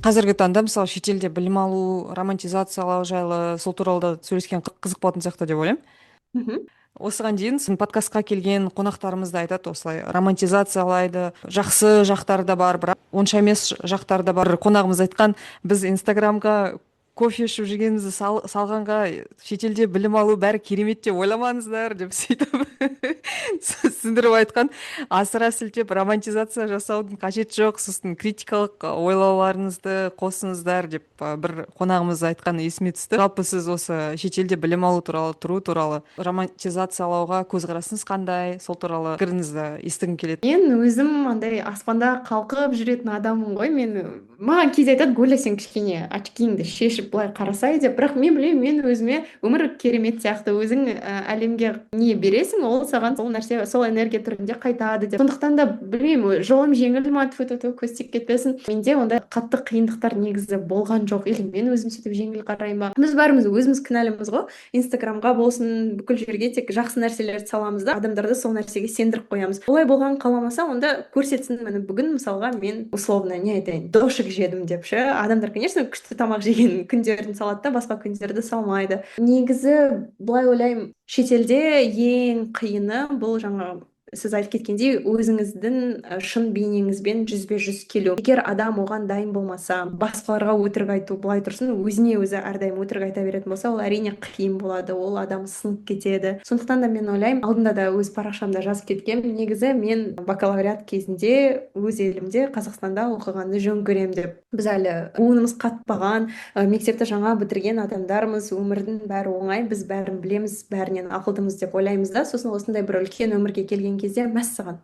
Қазіргі таңда мысалы шетелде білім алу, романтизациялау жайлы сол туралы да сөйлескен қызық болатын сияқты деп ойлаймын. Мгм. Осыған дейін сіздің подкастқа келген қонақтарымыз да айтады, осылай романтизациялайды, жақсы жақтары да бар, бірақ онша емес жақтары да бар. Қонағымыз айтқан, біз Инстаграмға кофе ішіп жүргенімізді салғанға шетелде білім алу бәрі керемет деп ойламаңыздар деп сөйтіп түсіндіріп айтқан. Асыра сілтеп романтизация жасаудың қажеті жоқ, сосын критикалық ойлауларыңызды қосыңыздар деп бір қонағымыз айтқан есіме түсті. Жалпы сіз осы шетелде білім алу туралы, тұру туралы, романтизациялауға көзқарасыңыз қандай, сол туралы пікіріңізді естігім келеді. Мен өзім андай аспанда қалқып жүретін адаммын ғой. Маған кейде айтады, Гуля, сен кішкене очкиіңді шешіп былай қарасай деп, бірақ мен білемін, мен өзіме өмір керемет сияқты, өзің әлемге не бересің, ол саған сол нәрсе, сол энергия түрінде қайтады деп. Сондықтан да білмеймін, жолым жеңіл ма, көз тиіп кетпесін. Менде ондай қатты қиындықтар негізі болған жоқ, или мен өзім сөйтіп жеңіл қараймын ба. Біз бәріміз өзіміз кінәліміз ғой. Инстаграмға болсын, бүкіл жерге тек жақсы нәрселерді саламыз да, адамдарды сол нәрсеге сендіріп қоямыз. Олай болған қаламаса, онда көрсетсін, міне бүгін мысалға мен условно не айтайын, дошик жедім деп ше. Адамдар, конечно, күшті тамақ жеген күндерін салады да, басқа күндерді салмайды. Негізі былай ойлаймын, шетелде ең қиыны бұл жаңа сіз айтып кеткендей, өзіңіздің шын бейнеңізбен жүзбе-жүз келу. Егер адам оған дайын болмаса, басқаларға өтірік айту, былай тұрсын, өзіне өзі әрдайым өтірік айта беретін болса, ол әрине қиын болады, ол адам сынып кетеді. Сондықтан да мен ойлаймын, алдында да өз парақшамда жазып кеткем, негізі мен бакалавриат кезінде өз елімде, Қазақстанда оқығанды жөн көремін деп. Біз әлі буынымыз қатпаған, мектепті жаңа бітірген адамдармыз, өмірдің бәрі оңай, біз бәрін білеміз, бәрінен ақылдымыз деп ойлаймыз да. Сосын осындай бір үлкен өмірге келген кезде мәссаған,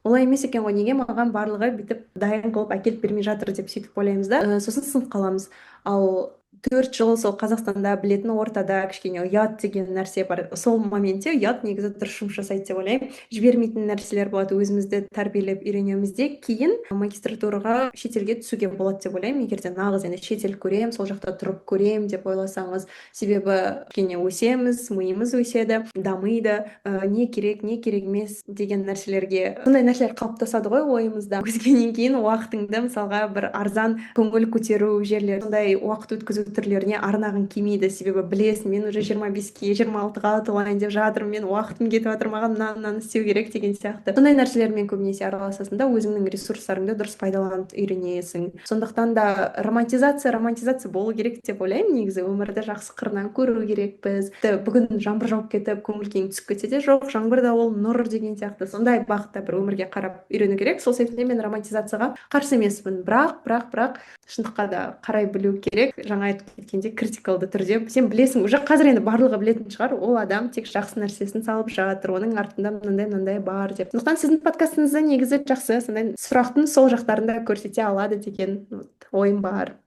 олай емес екен ғой, неге маған барлығы бүйтіп дайын қылып әкеліп бермей жатыр деп сөйтіп ойлаймыз да. Сосын сынып қаламыз. Ал 4 жыл сол Қазақстанда білетін ортада кішкене ұят деген нәрсе бар. Сол моментте ұят негізі дұрыс жұмыс жасайды деп ойлаймын. Жібермейтін нәрселер болады, өзімізді тәрбиелеп үйренеміз де кейін магистратураға шетелге түсуге болады деп ойлаймын. Егер де нағыз енді шетел көрем, сол жақта тұрып көрем деп ойласаңыз, себебі кішкене өсеміз, миымыз өседі, дамиды, не керек не керек емес деген нәрселерге сондай нәрселер қалыптасады ғой ойымызда. Өскеннен кейін уақытыңды мысалға бір арзан көңіл көтеру жерлер, сондай уақыт өткізу түрлеріне арнағың келмейді, себебі білесің, мен уже 25-ке 26-ға толайын деп жатырмын, мен уақытым кетіп жатыр, маған мынаны істеу керек деген сияқты сондай нәрселермен көбінесе араласасың да, өзіңнің ресурстарыңды дұрыс пайдаланып үйренесің. Сондықтан да романтизация болу керек деп ойлаймын. Негізі өмірді жақсы қырынан көру керекпіз. Бүгін жаңбыр жауып кетіп көңіл күйің түсіп кетсе де, жоқ, жаңбыр да ол нұр деген сияқты сондай бағытта бір өмірге қарап үйрену керек. Сол себептен мен романтизацияға қарсы емеспін, бірақ шындыққа да қарай білу керек. Жаңа айтып кеткенде критикалды түрде сен білесің, уже қазір енді барлығы білетін шығар, ол адам тек жақсы нәрсесін салып жатыр, оның артында мынандай бар деп. Сондықтан сіздің подкастыңызда негізі жақсы сондай сұрақтың сол жақтарында көрсете алады деген ойым бар.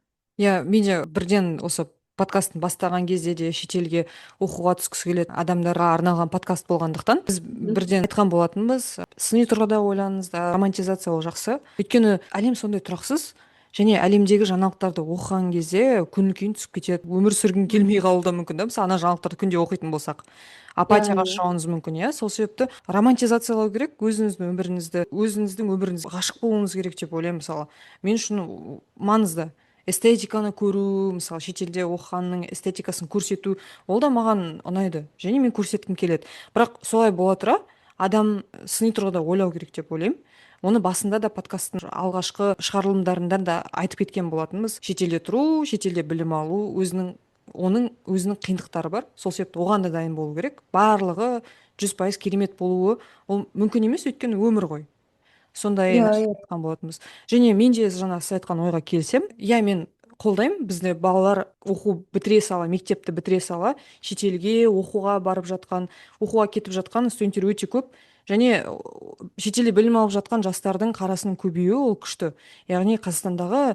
Иә, менде бірден осы подкастын бастаған кезде де шетелге оқуға түскісі келетін адамдарға арналған подкаст болғандықтан біз бірден айтқан болатынбыз, сыни тұрғыда ойланыңыз да, романтизация ол жақсы. Өйткені әлем сондай тұрақсыз, және әлемдегі жаңалықтарды оқыған кезде көңіл күйің түсіп кетеді, өмір сүргің келмей қалуы да мүмкін да, мысалы ана жаңалықтарды күнде оқитын болсақ апатияға ұшырауыңыз мүмкін. Иә, сол себепті романтизациялау керек өзіңіздің өміріңізге ғашық болуыңыз керек деп ойлаймын. Мысалы мен үшін маңызды эстетиканы көру, мысалы шетелде оқығанның эстетикасын көрсету, ол да маған ұнайды және мен көрсеткім келеді. Бірақ солай бола тұра адам сыни тұрғыда ойлау керек деп ойлаймын. Оны басында да подкасттың алғашқы шығарылымдарында да айтып кеткен болатынбыз. Шетелде тұру, шетелде білім алу, оның өзінің қиындықтары бар. Сол себепті оған да дайын болу керек. Барлығы 100% керемет болуы ол мүмкін емес, өйткені өмір ғой. Сондай нәрсе айтқан болатынбыз. Және мен де жаңа сіз айтқан ойға келсем, иә, мен қолдаймын, бізде балалар мектепті бітіре сала шетелге оқуға кетіп жатқан студенттер өте көп. Және шетелде білім алып жатқан жастардың қарасының көбеюі ол күшті. Яғни Қазақстандағы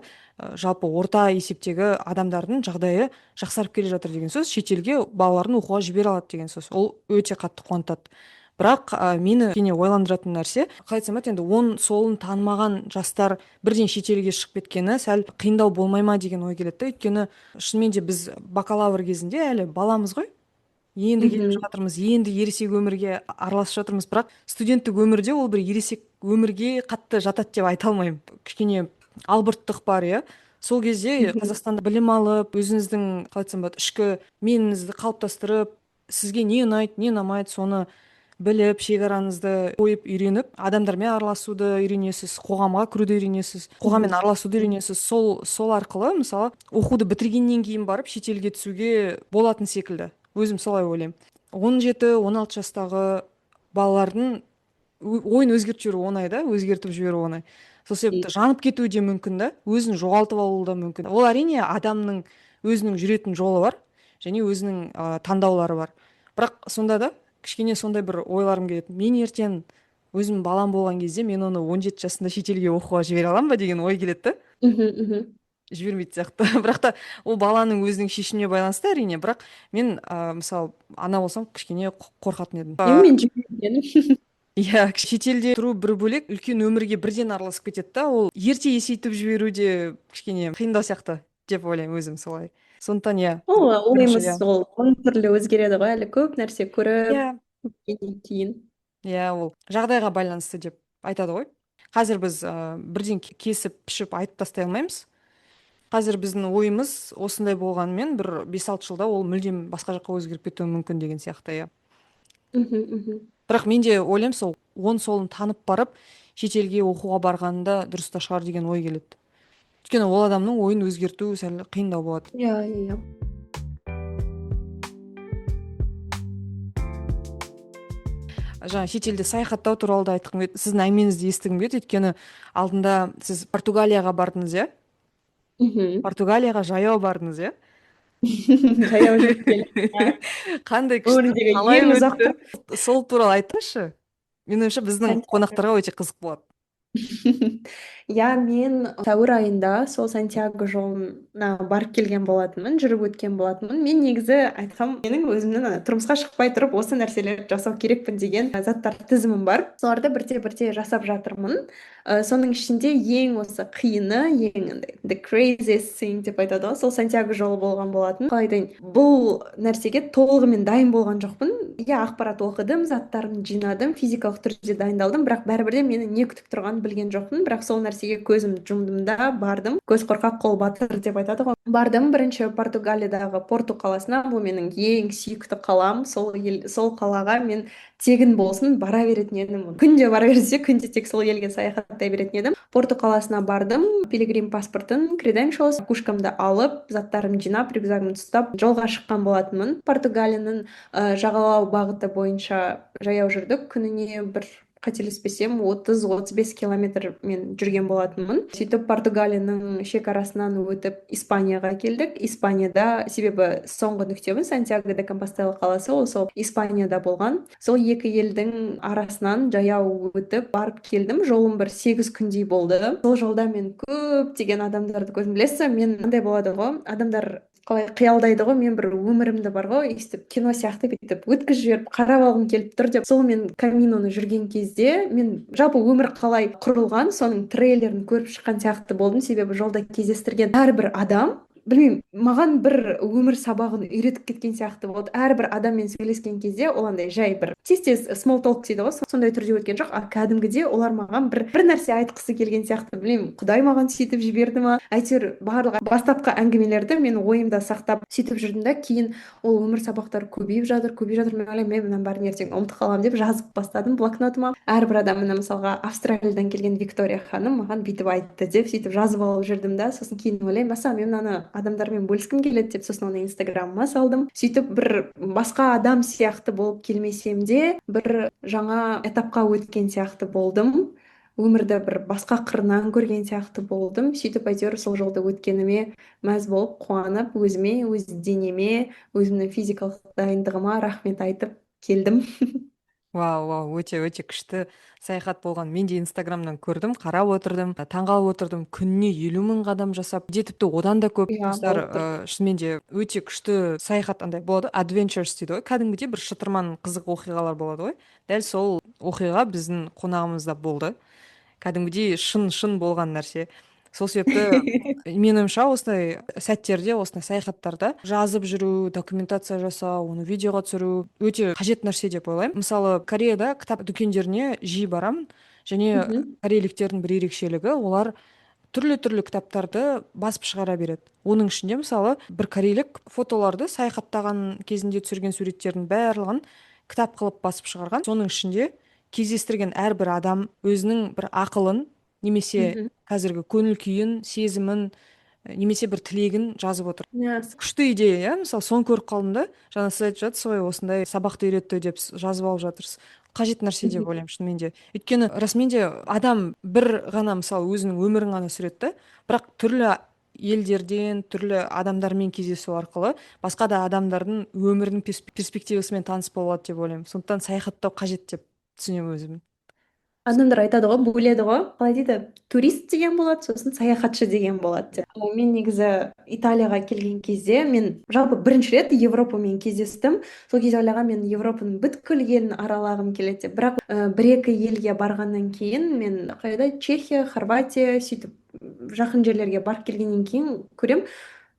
жалпы орта есептегі адамдардың жағдайы жақсарып келе жатыр деген сөз, шетелге балаларын оқуға жібере алады деген сөз. Ол өте қатты қуантады. Бірақ мені кене ойландыратын нәрсе, қалай айтсам енді оң солын танымаған жастар бірден шетелге шығып кеткені сәл қиындау болмай ма деген ой келеді да. Өйткені шынымен де біз бакалавр кезінде әлі баламыз ғой. Енді келіп жатырмыз, енді ересек өмірге араласып жатырмыз, бірақ студенттік өмірде ол бір ересек өмірге қатты жатады деп айта алмаймын. Кішкене албырттық бар, иә. Сол кезде Қазақстанда білім алып, өзіңіздің қалай айтсам болады, ішкі меніңізді қалыптастырып, сізге не ұнайды, не ұнамайды, соны біліп, шекараңызды қойып үйреніп, адамдармен араласуды үйренесіз, қоғамға кіруді үйренесіз, қоғаммен араласуды үйренесіз. Сол арқылы, мысалы, оқуды бітіргеннен кейін барып шетелге түсуге болатын секілді. Өзім солай ойлаймын. 17-16 жастағы балалардың ойын өзгертіп жіберу оңай. Сол себепті жанып кетуі де мүмкін да, өзін жоғалтып алуы да мүмкін. Ол әрине адамның өзінің жүретін жолы бар, және өзінің таңдаулары бар. Бірақ сонда да кішкене сондай бір ойларым келеді. Мен ертең өзім балам болған кезде мен оны 17 жасында шетелге оқуға жібере аламын ба деген ой келеді да. Жібермейтін сияқты. Бірақ та ол баланың өзінің шешіміне байланысты әрине. Бірақ мен мысалы ана болсам кішкене қорқатын едім. Мен жібермедім. Иә, шетелде тұру бір бөлек, үлкен өмірге бірден араласып кетеді да, ол ерте есейтіп жіберу де кішкене қиындау сияқты деп ойлаймын өзім солай. Сондықтан иә. Ойымыз ол мың түрлі өзгереді ғой, әлі көп нәрсе көріп кейін. Иә, ол жағдайға байланысты деп айтады ғой. Қазір біз бірден кесіп пішіп айтып тастай алмаймыз. Қазір біздің ойымыз осындай болғанымен бір 5-6 жылда ол мүлдем басқа жаққа өзгеріп кетуі мүмкін деген сияқты, иә. Бірақ мен де ойлаймын, сол оң солын танып барып шетелге оқуға барғанда дұрыс та шығар деген ой келеді. Өйткені ол адамның ойын өзгерту сәл қиындау болады. Иә. Жаңа шетелде саяхаттау туралы да айтқым келеді. Сіздің әңгімеңізді естігім келеді, өйткені алдында сіз Португалияға бардыңыз, иә? Португалияға жаяу бардыңыз, иә? Жаяу жүріп Қандай күшті, қалай өтті? Сол туралы айтыңызшы. Менің ойымша біздің қонақтарға өте қызық болады. иә, мен сәуір айында сол Сантьяго жолына барып келген болатынмын, жүріп өткен болатынмын. Мен негізі айтқам, менің өзімнің тұрмысқа шықпай тұрып осы нәрселерді жасау керекпін деген заттар тізімім бар. Соларды бірте-бірте жасап жатырмын. Соның ішінде ең осы қиыны, ең андай the craziest thing деп айтады ғой, сол Сантьяго жолы болған болатын. Қалай айтайын, бұл нәрсеге толығымен дайын болған жоқпын. Иә, ақпарат оқыдым, заттарымды жинадым, физикалық түрде дайындалдым, бірақ бәрібір де мені не күтіп тұрғанын білген жоқпын. Бірақ сол нәрсеге көзім жұмдым да бардым. Көз қорқақ, қол батыр деп айтады ғой. Бардым бірінші Португалиядағы Порту қаласына. Бұл менің ең сүйікті қалам. Сол қалаға мен тегін болсын бара беретін едім. Күнде бара берсе, күнде тек сол елге саяхаттай беретін едім. Порту қаласына бардым, пилигрим паспортын, credentials, кушкамды алып, заттарымды жинап, рюкзагымды ұстап, жолға шыққан болатынмын. Португалияның жағалау бағыты бойынша жаяу жүрдік. Күніне бір қателеспесем 30-35 километр мен жүрген болатынмын. Сөйтіп Португалияның шекарасынан өтіп Испанияға келдік. Испанияда, себебі соңғы нүктеміз Сантьяго де Компостела қаласы, ол сол Испанияда болған. Сол екі елдің арасынан жаяу өтіп барып келдім. Жолым бір 8 күндей болды. Сол жолда мен көптеген адамдарды көрдім. Білесіз, мен андай болады ғой, адамдар қалай қиялдайды ғой, мен бір өмірімді бар ғой, өйстіп кино сияқты бүйтіп өткізіп жіберіп қарап алғым келіп тұр деп. Сол мен каминоны жүрген кезде мен жалпы өмір қалай құрылған соның трейлерін көріп шыққан сияқты болдым. Себебі жолда кездестірген әрбір адам, білмеймін, маған бір өмір сабағын үйретіп кеткен сияқты болды. Әрбір адаммен сөйлескен кезде ол андай жай бір тез-тез small talk дейді ғой, сондай түрде өткен жоқ. Кәдімгідей олар маған бір нәрсе айтқысы келген сияқты. Білмеймін, Құдай маған сөйтіп жіберді ма, әйтеуір барлық бастапқы әңгімелерді мен ойымда сақтап сөйтіп жүрдім да, кейін ол өмір сабақтары көбейіп жатыр. Мен ойлаймын, мен мынаның бәрін ертең ұмытып қаламын деп жазып бастадым блокнотыма. Әрбір адам, мына мысалға Австралиядан келген Виктория ханым маған бүйтіп айтты деп сөйтіп жазып алып жүрдім да. Сосын кейін ойлаймын, баса мен мынаны адамдармен бөліскім келеді деп, сосын оны инстаграмыма салдым. Сөйтіп бір басқа адам сияқты болып келмесем де бір жаңа этапқа өткен сияқты болдым. Өмірді бір басқа қырынан көрген сияқты болдым. Сөйтіп әйтеуір сол жолды өткеніме мәз болып, қуанып, өзіме, өз денеме, өзімнің физикалық дайындығыма рахмет айтып келдім. Вау, өте күшті саяхат болған. Мен де инстаграмнан көрдім, қарап отырдым, таңғалып отырдым. Күніне 50 000 қадам жасап, де тіпті одан да көп Иә, достар. болып тұр. Шынымен де өте күшті саяхат андай болады. Adventures дейді ғой. Кәдімгідей бір шытырман қызық оқиғалар болады ғой. Дәл сол оқиға біздің қонағымызда болды. Кәдімгідей шын болған нәрсе. Сол себепті менің ойымша осындай сәттерде, осындай саяхаттарда жазып жүру, документация жасау, оны видеоға түсіру өте қажет нәрсе деп ойлаймын. Мысалы, Кореяда кітап дүкендеріне жиі барамын, және Мгм. корейліктердің бір ерекшелігі, олар түрлі кітаптарды басып шығара береді. Оның ішінде мысалы бір корейлік фотоларды, саяхаттаған кезінде түсірген суреттердің барлығын кітап қылып басып шығарған. Соның ішінде кездестірген әрбір адам өзінің бір ақылын, немесе Мгм. қазіргі көңіл күйін, сезімін, немесе бір тілегін жазып отыр. Иә, Күшті идея, иә. Мысалы, соны көріп қалдым да, жаңа сіз айтып жатсыз ғой, осындай сабақты үйретті деп жазып алып жатырсыз. Қажет нәрсе деп ойлаймын шынымен де. Өйткені расымен де адам бір ғана, мысалы, өзінің өмірін ғана сүреді да, бірақ түрлі елдерден, түрлі адамдармен кездесу арқылы басқа да адамдардың өмірінің перспективасымен таныс болады деп ойлаймын. Сондықтан саяхаттау қажет деп түсінемін өзім. адамдар айтады ғой, бөледі ғой, қалай дейді, турист деген болады, сосын саяхатшы деген болады деп. Мен негізі Италияға келген кезде мен жалпы бірінші рет Европамен кездестім. Сол кезде ойлағанмын, мен Европаның бүткіл елін аралағым келеді деп. Бірақ бір екі елге барғаннан кейін мен қайда, Чехия, Хорватия, сөйтіп жақын жерлерге барып келгеннен кейін көремін,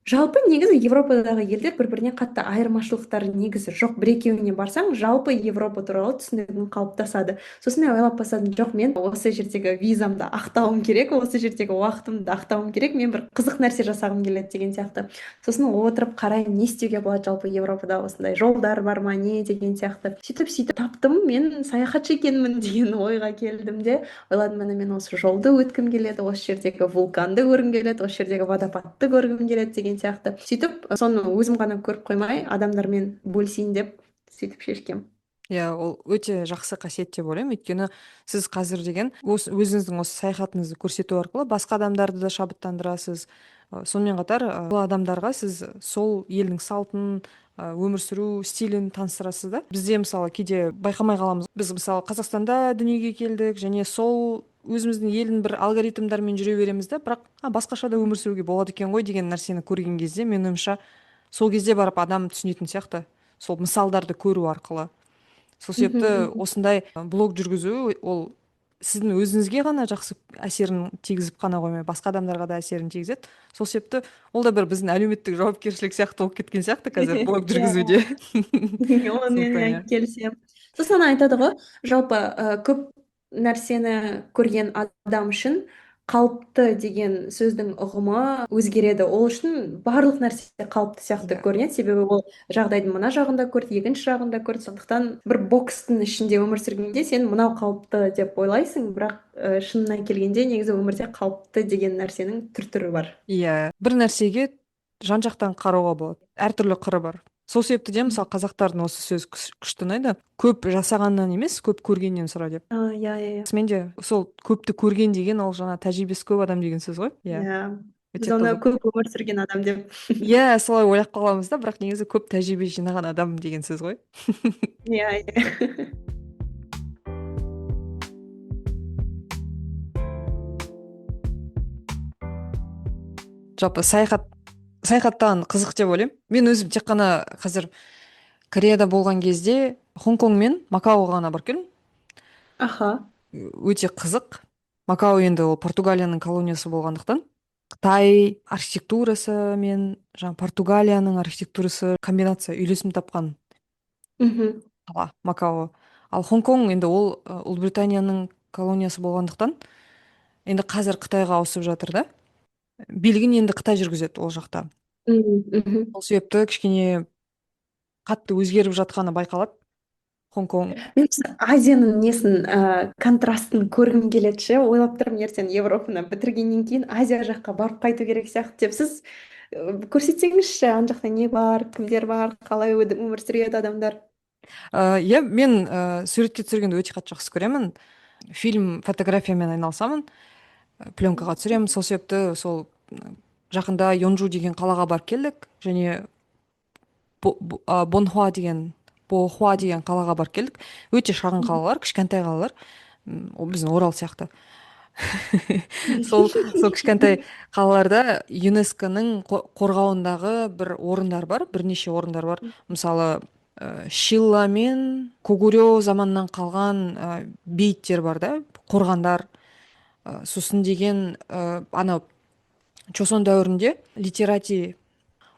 жалпы негізі Европадағы елдер бір-біріне қатты айырмашылықтары негізі жоқ. Бір екеуіне барсаң, жалпы Европа туралы түсінігің қалыптасады. Сосын мен ойлап бастадым, жоқ, мен осы жердегі визамды ақтауым керек, осы жердегі уақытымды ақтауым керек, мен бір қызық нәрсе жасағым келеді деген сияқты. Сосын отырып қараймын, не істеуге болады жалпы Европада, осындай жолдар бар ма, не деген сияқты. Сөйтіп таптым, мен саяхатшы екенмін деген ойға келдім де, ойладым, міне мен осы жолды өткім келеді, осы жердегі вулканды көргім келеді, осы жердегі водопадты көргім келеді деген сияқты. Сөйтіп соны өзім ғана көріп қоймай, адамдармен бөлісейін деп сөйтіп шешкем. Иә, ол өте жақсы қасиет деп ойлаймын. Өйткені сіз қазір деген өзіңіздің осы саяхатыңызды көрсету арқылы басқа адамдарды да шабыттандырасыз. Сонымен қатар бұл адамдарға сіз сол елдің салтын, өмір сүру стилін таныстырасыз да. Бізде мысалы кейде байқамай қаламыз. Біз мысалы Қазақстанда дүниеге келдік, және сол өзіміздің елдің бір алгоритмдарымен жүре береміз да, бірақ басқаша да өмір сүруге болады екен ғой деген нәрсені көрген кезде, менің ойымша сол кезде барып адам түсінетін сияқты, сол мысалдарды көру арқылы. Сол мгм, себепті мгм. осындай блог жүргізу ол сіздің өзіңізге ғана жақсы әсерін тигізіп қана қоймай, басқа адамдарға да әсерін тигізеді. Сол себепті ол да бір біздің әлеуметтік жауапкершілік сияқты болып кеткен сияқты қазір блог Иә, жүргізуде. онымен Сондықтан иә иә. келісемін. Сосын айтады ғой, жалпы көп нәрсені көрген адам үшін қалыпты деген сөздің ұғымы өзгереді. Ол үшін барлық нәрсе қалыпты сияқты Иә. көрінеді, себебі ол жағдайдың мына жағында көрді, екінші жағында көрді. Сондықтан бір бокстың ішінде өмір сүргенде сен мынау қалыпты деп ойлайсың, бірақ шынына келгенде негізі өмірде қалыпты деген нәрсенің түр-түрі бар. Иә, бір нәрсеге жан жақтан қарауға болады. Әртүрлі қыры бар. Сол себепті де мысалы қазақтардың осы сөз күшті ұнайды. Көп жасағаннан емес, көп көргеннен сұра деп. Иә, иә, иә. Мен де сол көпті көрген деген ол жаңа тәжірибесі көп адам деген сөз ғой. Иә, Иә, біз өте оны қызық. көп өмір сүрген адам деп. Иә, солай ойлап қаламыз да, бірақ негізі көп тәжірибе жинаған адам деген сөз ғой. Иә, иә. Жалпы саяхаттаған қызық деп ойлаймын. Мен өзім тек қана қазір Кореяда болған кезде Хонконг мен Макаоға ғана барып келдім. Аха. Өте қызық. Макао енді ол Португалияның колониясы болғандықтан Қытай архитектурасы мен жаңа Португалияның архитектурасы комбинация үйлесім тапқан Мгм. қала Макао. Ал Хонконг енді ол Ұлыбританияның колониясы болғандықтан енді қазір Қытайға ауысып жатыр да. Билігін енді Қытай жүргізеді ол жақта. Мгм. Сол себепті кішкене қатты өзгеріп жатқаны байқалады Хонконг. Мен Азияның несін, контрастын көргім келеді ше. Ойлап тұрмын, ертең Европаны бітіргеннен кейін Азия жаққа барып қайту керек сияқты деп. Сіз көрсетсеңізші, ана жақта не бар, кімдер бар, қалай өмір сүреді адамдар. Иә, мен суретке түсіргенді өте қатты жақсы көремін. Фильм, фотографиямен айналысамын. Пленкаға түсіремін. Сол себепті сол жақында Йонжу деген қалаға барып келдік. Және Бонхуа деген Бохуа деген қалаға барып келдік. Өте шағын қалалар, кішкентай қалалар. Ол біздің Орал сияқты. Сол кішкентай қалаларда ЮНЕСКО-ның қорғауындағы бір орындар бар, бірнеше орындар бар. Мысалы, Шилла мен Когурё заманынан қалған бейіттер бар да, қорғандар. Сосын деген анау Чосон дәуірінде литерати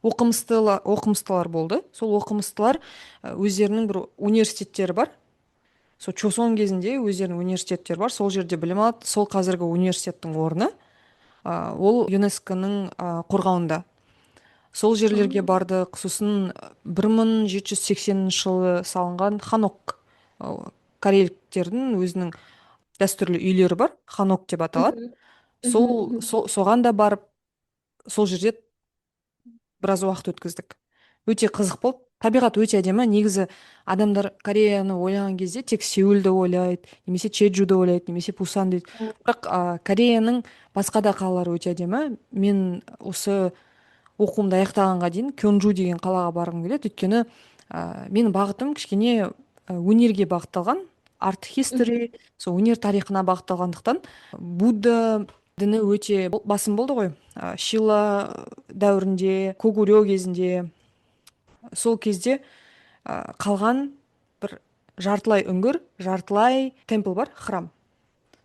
оқымыстылар болды. Сол оқымыстылар өздерінің бір университеттері бар. Сол Чосон кезінде өздерінің университеттері бар. Сол жерде білім алады. Сол қазіргі университеттің орны ол ЮНЕСКО-ның қорғауында. Сол жерлерге бардық. Сосын 1780 жылы салынған ханок, корейліктердің өзінің дәстүрлі үйлері бар. Ханок деп аталады. Мгм. Мгм. Соған да барып, сол жерде біраз уақыт өткіздік. Өте қызық болды. Табиғат өте әдемі. Негізі адамдар Кореяны ойлаған кезде тек Сеулді ойлайды, немесе Чеджуді ойлайды, немесе Пусан дейді. Бірақ Кореяның басқа да қалалары өте әдемі. Мен осы оқуымды аяқтағанға дейін Кёнжу деген қалаға барғым келеді. Өйткені менің бағытым кішкене өнерге бағытталған, арт Мгм. хистори, сол өнер тарихына бағытталғандықтан Будда діні өте басым болды ғой. Шила дәуірінде, Когурё кезінде, сол кезде қалған бір жартылай үңгір, жартылай темпл бар, храм.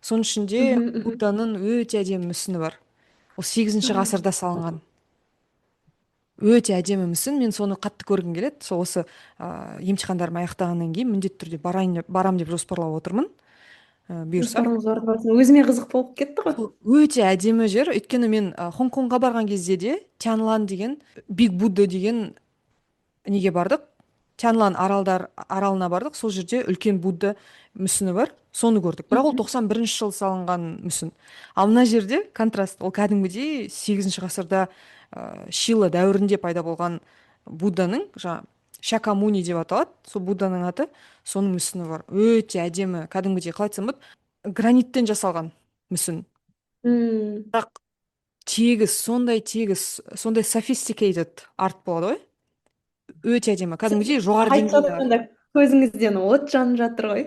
Соның ішінде Мгм. Мгм. Будданың өте әдемі мүсіні бар. Ол 8 ғасырда А. салынған. Өте әдемі мүсін. Мен соны қатты көргім келеді. Сол осы емтихандарым аяқтағаннан кейін міндетті түрде барам деп жоспарлап отырмын. Бұйырса. Жоспарыңыз орындалсын. Өзіме қызық болып кетті ғой. Сол өте әдемі жер. Өйткені мен Хонконгға барған кезде де Тянлан деген, Биг Будда деген неге бардық. Тянлан аралына бардық. Сол жерде үлкен Будда мүсіні бар. Соны көрдік. Бірақ ол 91 жыл салынған мүсін. Ал мына жерде контраст. Ол кәдімгідей 8 ғасырда Шила дәуірінде пайда болған Будданың, жаңа Шакамуни деп аталады. Сол Будданың аты, соның мүсіні бар. Өте әдемі. Кәдімгідей қалай айтсам болады, граниттен жасалған мүсін. Мм. Бірақ тегіс, сондай sophisticated арт болады ғой. Өте әдемі. Кәдімгідей жоғары Айтып деңгейде арт. жатқанда көзіңізден от жанып жатыр ғой.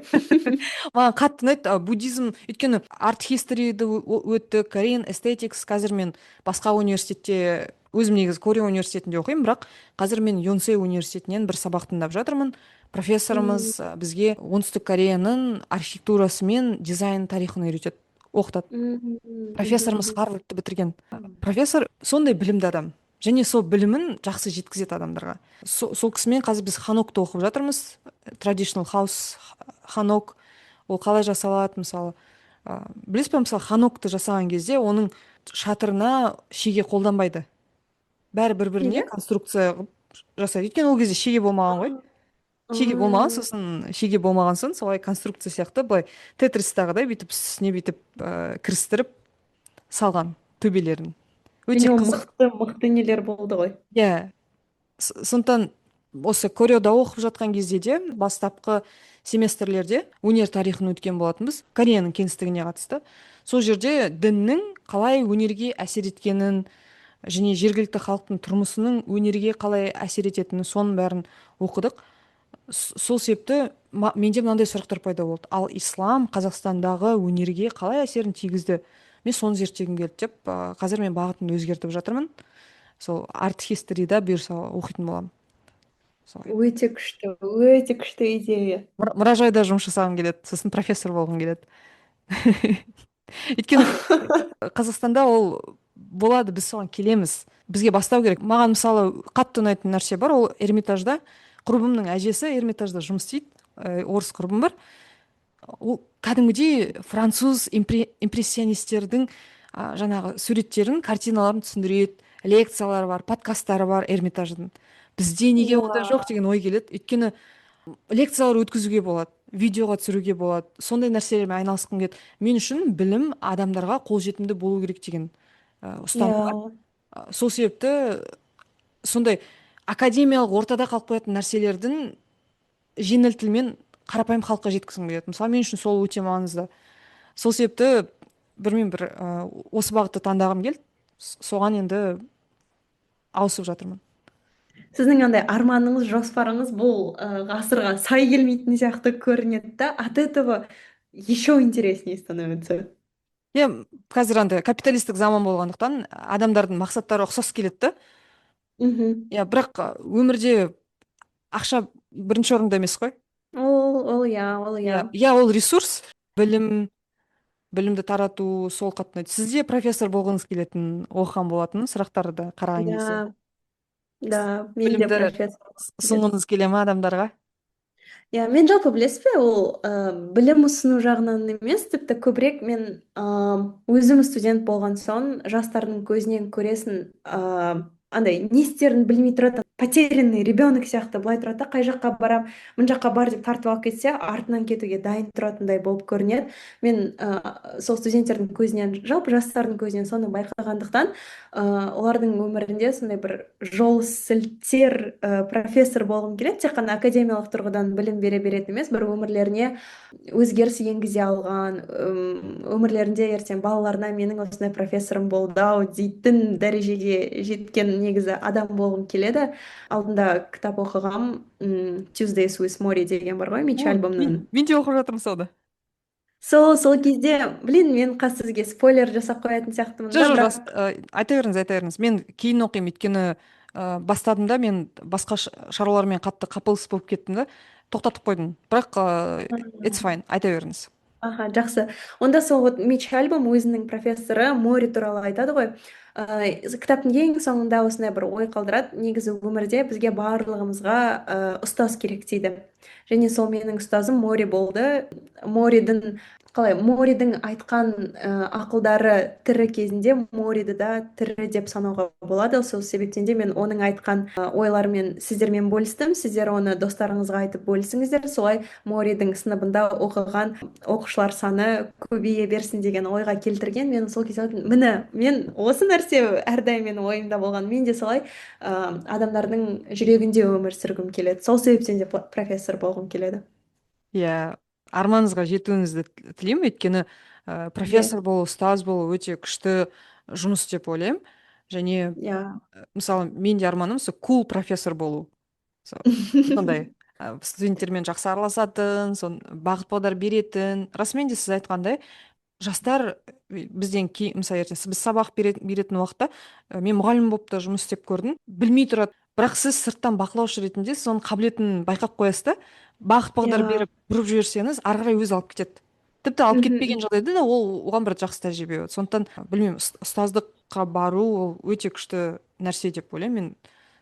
маған қатты ұнайды буддизм, өйткені арт хисториді өттік, кореan эстетикс. Қазір мен басқа университетте, өзім негізі Корея университетінде оқимын, бірақ қазір мен Йонсей университетінен бір сабақ тыңдап жатырмын. М, Профессорымыз бізге оңтүстік Кореяның архитектурасы мен дизайн тарихын үйретеді, оқытады. мгм, мгм, Профессорымыз мгм. Харвардты бітірген. Профессор сондай білімді адам, және сол білімін жақсы жеткізеді адамдарға. Сол кісімен қазір біз ханокты оқып жатырмыз. Traditional house ханок. Ол қалай жасалады, мысалы білесіз бе, мысалы ханокты жасаған кезде оның шатырына шеге қолданбайды, бәрі бір біріне Неге? конструкция қылып жасайды, өйткені ол кезде шеге болмаған ғой. Шеге болмаған, М, сосын шеге болмаған соң солай конструкция сияқты былай тетристағыдай бүйтіп үстіне бүйтіп кірістіріп салған төбелерін. Өте Минимум қызық. мықты мықты нелер болды ғой. Иә. Сондықтан осы Кореяда оқып жатқан кезде де бастапқы семестрлерде өнер тарихын өткен болатынбыз, Кореяның кеңістігіне қатысты. Сол жерде діннің қалай өнерге әсер еткенін, және жергілікті халықтың тұрмысының өнерге қалай әсер ететінін, соның бәрін оқыдық. Сол себепті менде мынандай сұрақтар пайда болды. Ал ислам Қазақстандағы өнерге қалай әсерін тигізді? Мен соны зерттегім келді деп, қазір мен бағытымды өзгертіп жатырмын. Сол арт хисторида бұйырса оқитын боламын. Солай. Өте күшті идея. Мұражайда жұмыс жасағым келеді, сосын профессор болғым келеді. Өйткені Қазақстанда ол болады, біз соған келеміз. Бізге бастау керек. Маған мысалы қатты ұнайтын нәрсе бар, ол Эрмитажда құрбымның әжесі Эрмитажда жұмыс істейді. Орыс құрбым бар. Ол кәдімгідей француз импрессионистердің жаңағы суреттерін, картиналарын түсіндіреді. Лекциялары бар, подкасттары бар Эрмитаждың. Бізде неге ондай Уа. жоқ деген ой келеді. Өйткені лекциялар өткізуге болады, видеоға түсіруге болады, сондай нәрселермен айналысқым келеді. Мен үшін білім адамдарға қолжетімді болу керек деген ұстаным бар. Иә. Сол себепті сондай академиялық ортада қалып қоятын нәрселердің жеңіл тілмен қарапайым халыққа жеткізгім келеді. Мысалы мен үшін сол өте маңызды. Сол себепті білмеймін, осы бағытты таңдағым келді. Соған енді ауысып жатырмын. Сіздің андай арманыңыз, жоспарыңыз бұл ғасырға сай келмейтін сияқты көрінеді да, от этого еще интереснее становится. Иә, қазір андай капиталистік заман болғандықтан адамдардың мақсаттары ұқсас келеді да. Мгм. Иә, бірақ өмірде ақша бірінші орында емес қой. Ол иә. Иә, ол ресурс, білім, білімді тарату, сол қатты ұнайды. Сізде профессор болғыңыз келетін оқыған болатын сұрақтарды да қараған кезде. Да, да, мен де Білімді профессор. ұсынғыңыз келе ма адамдарға? Иә, мен жалпы білесіз бе, ол білім ұсыну жағынан емес, тіпті көбірек мен өзім студент болған соң жастардың көзінен көресің, андай не істерін білмей тұрады, потерянный ребенок сияқты былай тұрады да, қай жаққа барам, мына жаққа бар деп тартып алып кетсе, артынан кетуге дайын тұратындай болып көрінеді. Мен сол студенттердің көзінен, жалпы жастардың көзінен соны байқағандықтан, олардың өмірінде сондай бір жол сілтер профессор болғым келеді. Тек қана академиялық тұрғыдан білім бере беретін емес, бір өмірлеріне өзгеріс енгізе алған, өмірлерінде ертең балаларына менің осындай профессорым болды ау дейтін дәрежеге жеткен негізі адам болғым келеді. Алдында кітап оқығам, Tuesdays with Morrie деген бар ғой, Митч Альбомның. Мен де оқып жатырмын соны. Сол кезде, блин, мен қазір сізге спойлер жасап қоятын сияқтымын Жоқ, да, жоқ, бірақ айта беріңіз, айта беріңіз. Мен кейін оқимын, өйткені бастадым да, мен басқа шаруалармен қатты қапылыс болып кеттім да, тоқтатып қойдым. Бірақ it's fine, айта беріңіз. аха, жақсы. Онда сол вот Митч Альбом өзінің профессоры Мори туралы айтады ғой. Кітаптың ең соңында осындай бір ой қалдырады. Негізі өмірде бізге барлығымызға ұстаз керек дейді. Және сол менің ұстазым Мори болды. Моридің Моридің айтқан ақылдары тірі кезінде Мориді да тірі деп санауға болады. Сол себептен де мен оның айтқан ойларымен сіздермен бөлістім. Сіздер оны достарыңызға айтып бөлісіңіздер. Солай Моридің сыныбында оқыған оқушылар саны көбейе берсін деген ойға келтірген. Мен сол кезде ойладым, міне мен осы нәрсе әрдайым менің ойымда болған. Мен де солай адамдардың жүрегінде өмір сүргім келеді. Сол себептен де профессор болғым келеді. Иә, арманыңызға жетуіңізді тілеймін, өйткені Де, профессор болу, ұстаз болу өте күшті жұмыс деп ойлаймын. Және иә. мысалы менде арманым сол кул профессор болу. Сондай. студенттермен жақсы араласатын, сон бағыт бағдар беретін. Расымен де сіз айтқандай, жастар бізден кейін, мысалы ертең біз сабақ беретін уақытта мен мұғалім болып та жұмыс істеп көрдім, білмей тұрады, бірақ сіз сырттан бақылаушы ретінде соның қабілетін байқап қоясыз да, бағыт бағдар иә. беріп бұрып жіберсеңіз ары қарай өзі алып кетеді. Тіпті алып кетпеген Мгм. жағдайда да ол оған бір жақсы тәжірибе. Сондықтан білмеймін, ұстаздыққа бару ол өте күшті нәрсе деп ойлаймын мен.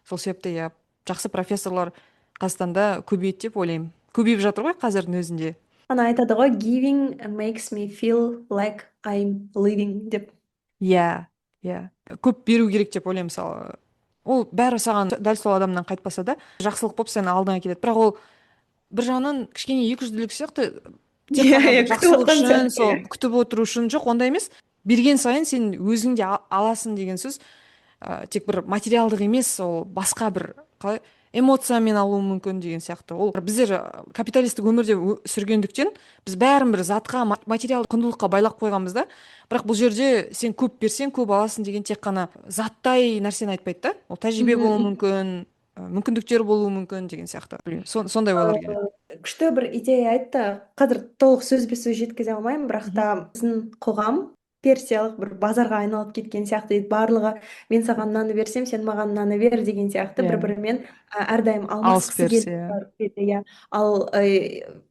Сол себепті иә, жақсы профессорлар Қазақстанда көбейеді деп ойлаймын. Көбейіп жатыр ғой қазірдің өзінде. Ана айтады ғой, giving makes me feel like I'm living деп. Иә, иә. Көп беру керек деп ойлаймын мысалы. Ол бәрі саған дәл сол адамнан қайтпаса да, жақсылық болып сені алдыңа келеді. Бірақ ол бір жағынан кішкене екіжүзділік сияқты, тек Иә, қана иә, бір күтіп жақсылық отқан үшін, сияқты. сол күтіп отыру үшін жоқ, ондай емес. Берген сайын сен өзің де аласың деген сөз. Тек бір материалдық емес, ол басқа бір қалай эмоциямен алуы мүмкін деген сияқты. Ол біздер капиталистік өмірде сүргендіктен біз бәрін бір затқа, материалдық құндылыққа байлап қойғанбыз да. Бірақ бұл жерде сен көп берсең көп аласың деген тек қана заттай нәрсені айтпайды да. Ол тәжірибе болуы Мгм. мүмкін, мүмкіндіктер болуы мүмкін деген сияқты. Білмеймін, сондай ойлар келеді. Күшті бір идея айтты. Қазір толық сөзбе сөз жеткізе алмаймын, бірақ Мгм. та біздің қоғам персиялық бір базарға айналып кеткен сияқты дейді. Барлығы мен саған мынаны берсем, сен маған мынаны бер деген сияқты Иә, бір-бірімен әрдайым алыс алмасқысы беріс, келіп иә. барып дейді. Иә. Ал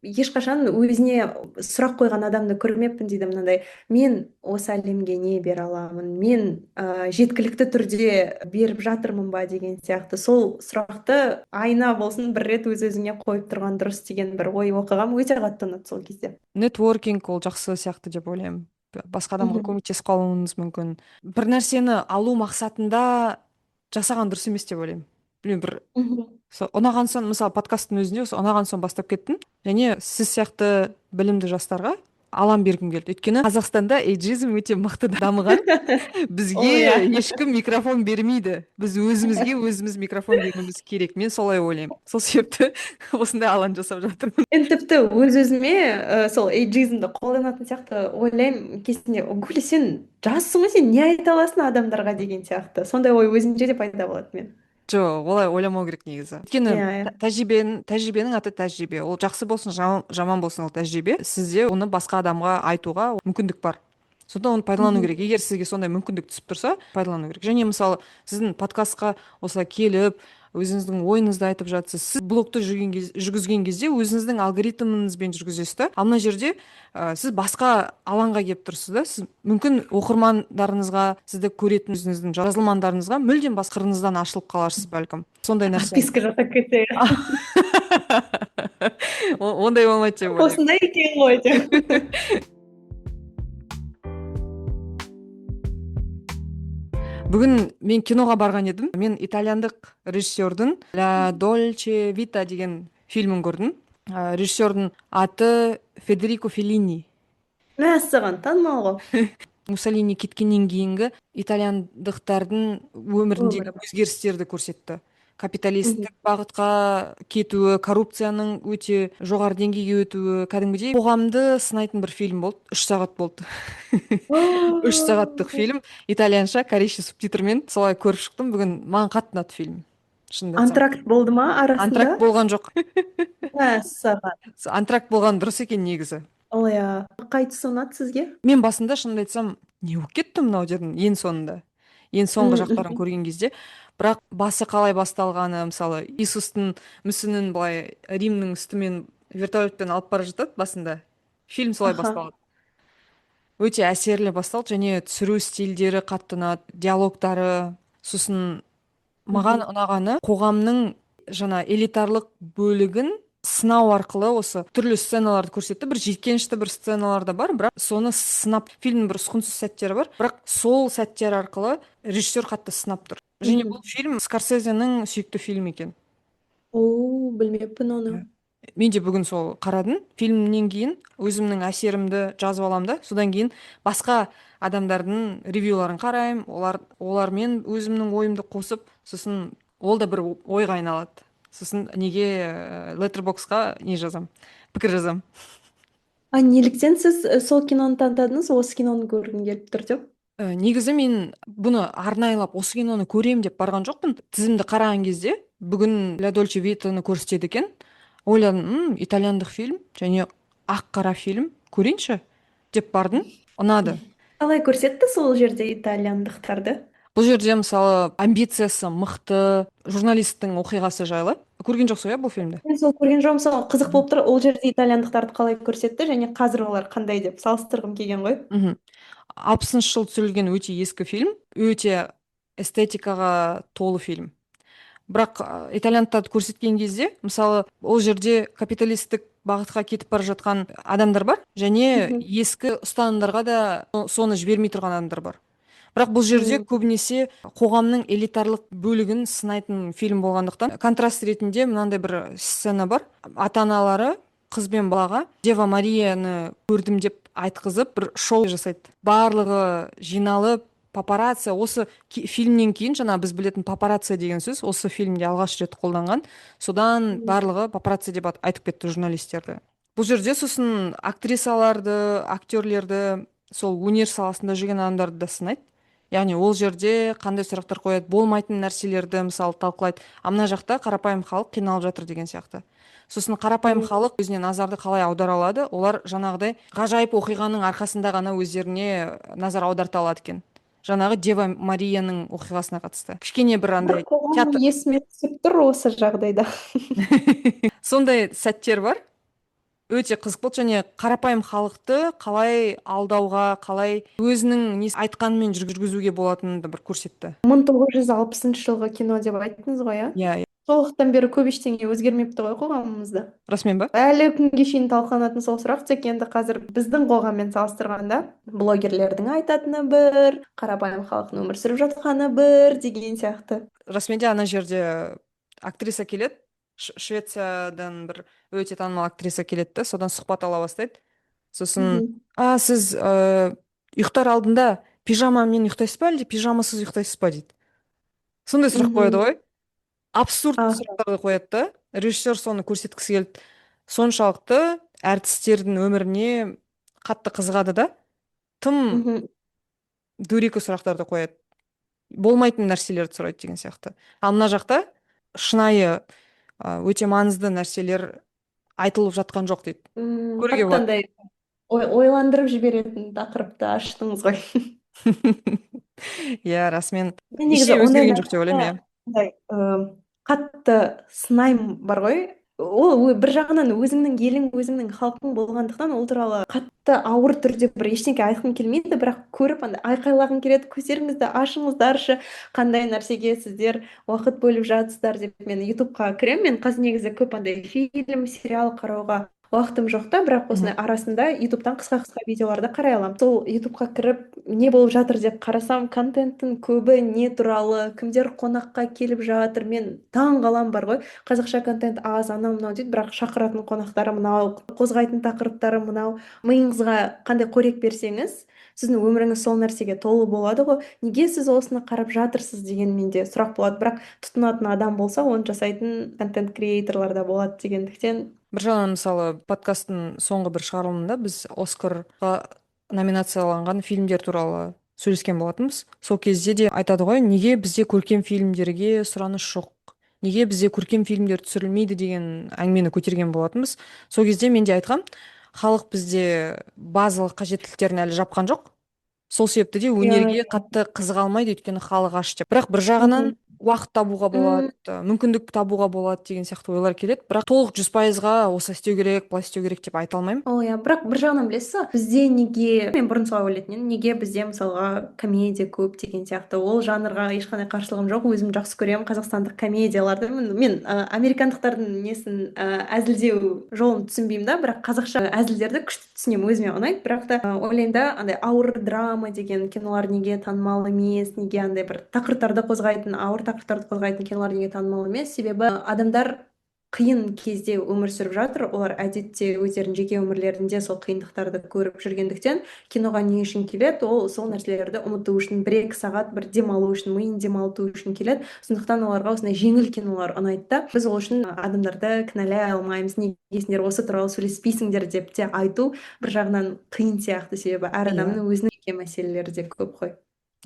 ешқашан өзіне сұрақ қойған адамды көрмеппін дейді мынандай. Мен осы әлемге не бере аламын? Мен жеткілікті түрде беріп жатырмын ба деген сияқты. Сол сұрақты айна болсын бір рет өз-өзіңе қойып тұрған дұрыс деген бір ой оқығам, өте қатты ұнады сол кезде. Нетворкинг ол жақсы сияқты деп ойлаймын. Басқа адамға Мгм. көмектесіп қалуыңыз мүмкін. Бір нәрсені алу мақсатында жасаған дұрыс емес деп ойлаймын. Білмеймін, бір Мгм. ұнаған соң, мысалы подкасттың өзінде осы ұнаған соң бастап кеттім. Және сіз сияқты білімді жастарға алам бергім келді. Өйткені Қазақстанда эйджизм өте мықты дамыған. Ол Бізге иә. ешкім микрофон бермейді. Біз өзімізге өзіміз микрофон беруіміз керек. Мен солай ойлаймын. Сол себепті осындай алаң жасап жатырмын. Мен тіпті өз-өзіме сол эйджизмді қолданатын сияқты ойлаймын кезінде. Гуля, сен жассың ғой, сен не айта аласың адамдарға деген сияқты. Сондай ой өзімде де пайда болады мен. Жоқ, олай ойламау керек негізі. Өйткені Иә, иә. тәжірибенің аты тәжірибе. Ол жақсы болсын, жаман болсын, ол тәжірибе. Сізде оны басқа адамға айтуға мүмкіндік бар. Сондықтан оны пайдалану Мгм. керек. Егер сізге сондай мүмкіндік түсіп тұрса, пайдалану керек. Және мысалы, сіздің подкастқа осылай келіп, өзіңіздің ойыңызды айтып жатсыз. Сіз блогты жүргізген кезде өзіңіздің алгоритміңізбен жүргізесіз да. Ал мына жерде сіз басқа алаңға келіп тұрсыз да. Сіз мүмкін оқырмандарыңызға, сізді көретін өзіңіздің жазылмандарыңызға мүлдем басқа қырыңыздан ашылып қаларсыз бәлкім. Сондай нәрсе. Отписка жасап кетсе. Ондай болмайды деп ойлаймын. Осындай екен ғой деп. Бүгін мен киноға барған едім. Мен итальяндық режиссердің Ла Дольче Вита деген фильмін көрдім. Режиссердің аты Федерико Феллини. Мәссаған, танымал ғой. Муссолини кеткеннен кейінгі итальяндықтардың өміріндегі Өмірі. өзгерістерді көрсетті. Мгм. Капиталистік бағытқа кетуі, коррупцияның өте жоғары деңгейге өтуі, кәдімгідей қоғамды сынайтын бір фильм болды. 3 сағат болды. 3 сағаттық фильм, итальянша, корейше субтитрмен солай көріп шықтым. Бүгін маған қатты ұнады фильм. Шынымды айтсам. Антракт болды ма арасында? Антракт болған жоқ. Мәссаған. Антракт болған дұрыс екен негізі. Ол иә. Қай тұсы ұнады сізге? Мен басында шынымды айтсам, не болып кетті мынау дедім, ең соңында. Ең соңғы жақтарын Мгм. көрген кезде. Бірақ басы қалай басталғаны, мысалы, Иисустың мүсінін былай Римнің үстімен вертолетпен алып бара жатады басында. Фильм солай Аха. басталады. Өте әсерлі басталды, және түсіру стильдері қатты ұнады, диалогтары. Сосын маған Мгм. ұнағаны қоғамның жаңа элитарлық бөлігін сынау арқылы осы түрлі сценаларды көрсетті. Бір жиіркенішті бір сценалар да бар, бірақ соны сынап, фильмнің бір ұсқынсыз сәттері бар, бірақ сол сәттер арқылы режиссер қатты сынап тұр. Және Мгм. бұл фильм Скорсезенің сүйікті фильмі екен. О, білмеппін оны. Иә. Мен де бүгін сол қарадым. Фильмнен кейін өзімнің әсерімді жазып аламын да. Содан кейін басқа адамдардың ревьюларын қараймын. Олармен өзімнің ойымды қосып, сосын ол да бір ойға айналады. Сосын неге Letterboxdқа не жазам, пікір жазам. Неліктен сіз сол киноны таңдадыңыз, осы киноны көргім келіп тұр деп? Негізі мен бұны арнайлап осы киноны көрем деп барған жоқпын. Тізімді қараған кезде бүгін Ля Дольче Витаны көрсетеді екен. ойладым, итальяндық фильм және ақ қара фильм көрейінші деп бардым, ұнады. Қалай көрсетті сол жерде итальяндықтарды? Бұл жерде мысалы амбициясы мықты журналисттің оқиғасы жайлы. Көрген жоқсың иә бұл фильмді? Мен сол көрген жоқпын, сол қызық болып тұр, ол жерде итальяндықтарды қалай көрсетті және қазір олар қандай деп салыстырғым келген ғой. Мхм. 60-шы жыл түсірілген өте ескі фильм, өте эстетикаға толы фильм. Бірақ итальяндтарды көрсеткен кезде мысалы ол жерде капиталистік бағытқа кетіп бара жатқан адамдар бар және Мгм. ескі ұстанымдарға да соны жібермей тұрған адамдар бар. Бірақ бұл жерде М. көбінесе қоғамның элитарлық бөлігін сынайтын фильм болғандықтан контраст ретінде мынандай бір сцена бар. Ата аналары қыз бен балаға Дева Марияны көрдім деп айтқызып бір шоу жасайды. Барлығы жиналып папарация, осы фильмнен кейін жаңа біз білетін папарация деген сөз осы фильмде алғаш рет қолданған. Содан барлығы папарация деп айтып кетті журналистерді. Бұл жерде сосын актрисаларды, актерлерді, сол өнер саласында жүрген адамдарды да сынайды. Яғни ол жерде қандай сұрақтар қояды, болмайтын нәрселерді мысалы талқылайды. А мына жақта қарапайым халық қиналып жатыр деген сияқты. Сосын қарапайым М. халық өзіне назарды қалай аудара алады? Олар жаңағыдай ғажайып оқиғаның арқасында ғана өздеріне назар аударта алады екен. Жаңағы Дева Марияның оқиғасына қатысты. Кішкене бір Бір андай қоғам театр. есіме түсіп тұр осы жағдайда. Сондай сәттер бар. Өте қызық болды және қарапайым халықты қалай алдауға, қалай өзінің айтқанымен жүргізуге болатынын да бір көрсетті. 1960 жылғы кино деп айттыңыз ғой, иә? Иә, иә. Сол уақыттан бері көп ештеңе өзгермепті ғой қоғамымызда. Расымен ба? Әлі күнге шейін талқыланатын сол сұрақ, тек енді қазір біздің қоғаммен салыстырғанда блогерлердің айтатыны бір, қарапайым халықтың өмір сүріп жатқаны бір деген сияқты. Расымен де ана жерде актриса келеді, Швециядан бір өте танымал актриса келеді да, содан сұхбат ала бастайды. Сосын, Мгм. сіз ұйықтар алдында пижамамен ұйықтайсыз ба әлде пижамасыз ұйықтайсыз ба дейді. Сондай сұрақ қояды Мгм. ғой. Абсурд А, сұрақтарды қояды да. Режиссер соны көрсеткісі келді. Соншалықты әртістердің өміріне қатты қызығады да, тым мгм. дөрекі сұрақтарды қояды. Болмайтын нәрселерді сұрайды деген сияқты. Ал мына жақта шынайы өте маңызды нәрселер айтылып жатқан жоқ дейді. Көруге Қатты болады. андай ойландырып жіберетін тақырыпты аштыңыз ғой. Иә, расымен Мен негізі ештеңе ондай өзгерген жоқ деп ойлаймын, нәрсені иә. андай қатты сынайм бар ғой. Ол бір жағынан өзіңнің елің, өзіңнің халқың болғандықтан ол туралы қатты ауыр түрде бір ештеңе айтқым келмейді, бірақ көріп андай айқайлағым келеді, көздеріңізді ашыңыздаршы, қандай нәрсеге сіздер уақыт бөліп жатсыздар деп. Мен ютубқа кіремін, мен қазір негізі көп андай фильм, сериал қарауға уақытым жоқ та, бірақ осындай Мгм. арасында ютубтан қысқа қысқа видеоларды қарай аламын. Сол ютубқа кіріп не болып жатыр деп қарасам, контенттің көбі не туралы, кімдер қонаққа келіп жатыр, мен таң қалам бар ғой. Қазақша контент аз, анау мынау дейді, бірақ шақыратын қонақтары мынау, қозғайтын тақырыптары мынау. Миыңызға қандай қорек берсеңіз, сіздің өміріңіз сол нәрсеге толы болады ғой. Неге сіз осыны қарап жатырсыз деген менде сұрақ болады. Бірақ тұтынатын адам болса, оны жасайтын контент креаторлар да болады дегендіктен. Бір жағынан мысалы подкасттың соңғы бір шығарылымында біз Оскарға номинацияланған фильмдер туралы сөйлескен болатынбыз. Сол кезде де айтады ғой, неге бізде көркем фильмдерге сұраныс жоқ, неге бізде көркем фильмдер түсірілмейді деген әңгімені көтерген болатынбыз. Сол кезде мен де айтқам, халық бізде базалық қажеттіліктерін әлі жапқан жоқ. Сол себепті де Иә, өнерге иә. қатты қызыға алмайды, өйткені халық аш деп. Бірақ бір жағынан Мгм. уақыт табуға болады, М, мүмкіндік табуға болады деген сияқты ойлар келеді. Бірақ толық 100%-ға осы істеу керек, былай істеу керек деп айта алмаймын. Ол иә, бірақ бір жағынан білесіз ба, бізде неге, мен бұрын солай ойлайтын едім, неге бізде мысалға комедия көп деген сияқты. Ол жанрға ешқандай қарсылығым жоқ, өзім жақсы көремін қазақстандық комедияларды. Мен американдықтардың несін әзілдеу жолын түсінбеймін да, бірақ қазақша әзілдерді күшті түсінемін, өзіме ұнайды. Бірақ та ойлаймын да, андай ауыр драма деген кинолар неге танымал емес, неге андай бір тақырыптарды қозғайтын, ауыр тақырыптарды қозғайтын кинолар неге танымал емес? Себебі адамдар қиын кезде өмір сүріп жатыр. Олар әдетте өздерінің жеке өмірлерінде сол қиындықтарды көріп жүргендіктен киноға не үшін келеді? Ол сол нәрселерді ұмыту үшін, бір екі сағат бір демалу үшін, миын демалту үшін келеді. Сондықтан оларға осындай жеңіл кинолар ұнайды да. Біз ол үшін адамдарды кінәлай алмаймыз. Неге сендер осы туралы сөйлеспейсіңдер деп те айту бір жағынан қиын сияқты, себебі әр Иә. адамның өзінің жеке мәселелері де көп қой.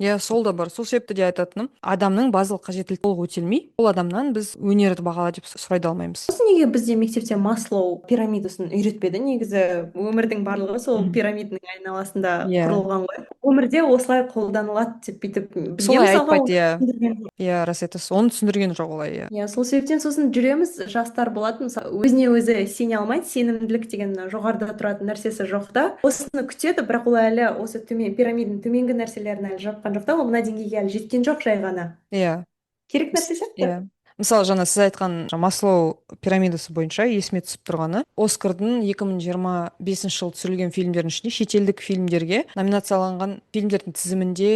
иә, сол да бар. Сол себепті де айтатыным, адамның базалық қажеттілігі толық өтелмей, ол адамнан біз өнерді бағала деп сұрай да алмаймыз. осы неге бізде мектепте Маслоу пирамидасын үйретпеді? Негізі өмірдің барлығы сол Мгм. пирамиданың айналасында Иә, құрылған ғой. Өмірде осылай қолданылады деп бүйтіп бізге солай мысалға айтпайды, оны иә. түсіндірген жоқ. Иә, рас айтасыз, оны түсіндірген жоқ олай, иә. Иә, сол себептен сосын жүреміз, жастар болады, мысалы, өзіне өзі сене алмайды, сенімділік деген жоғарыда тұратын нәрсесі жоқ та. Осыны күтеді, бірақ ол әлі осы пирамиданың төменгі нәрселерін әлі жапқан жоқ та, ол мына деңгейге әлі жеткен жоқ жай ғана. Иә. Керек нәрсе сияқты. Иә. Мысалы, жаңа сіз айтқан Маслоу пирамидасы бойынша есіме түсіп тұрғаны, Оскардың 2025 жылы түсірілген фильмдердің ішінде шетелдік фильмдерге номинацияланған фильмдердің тізімінде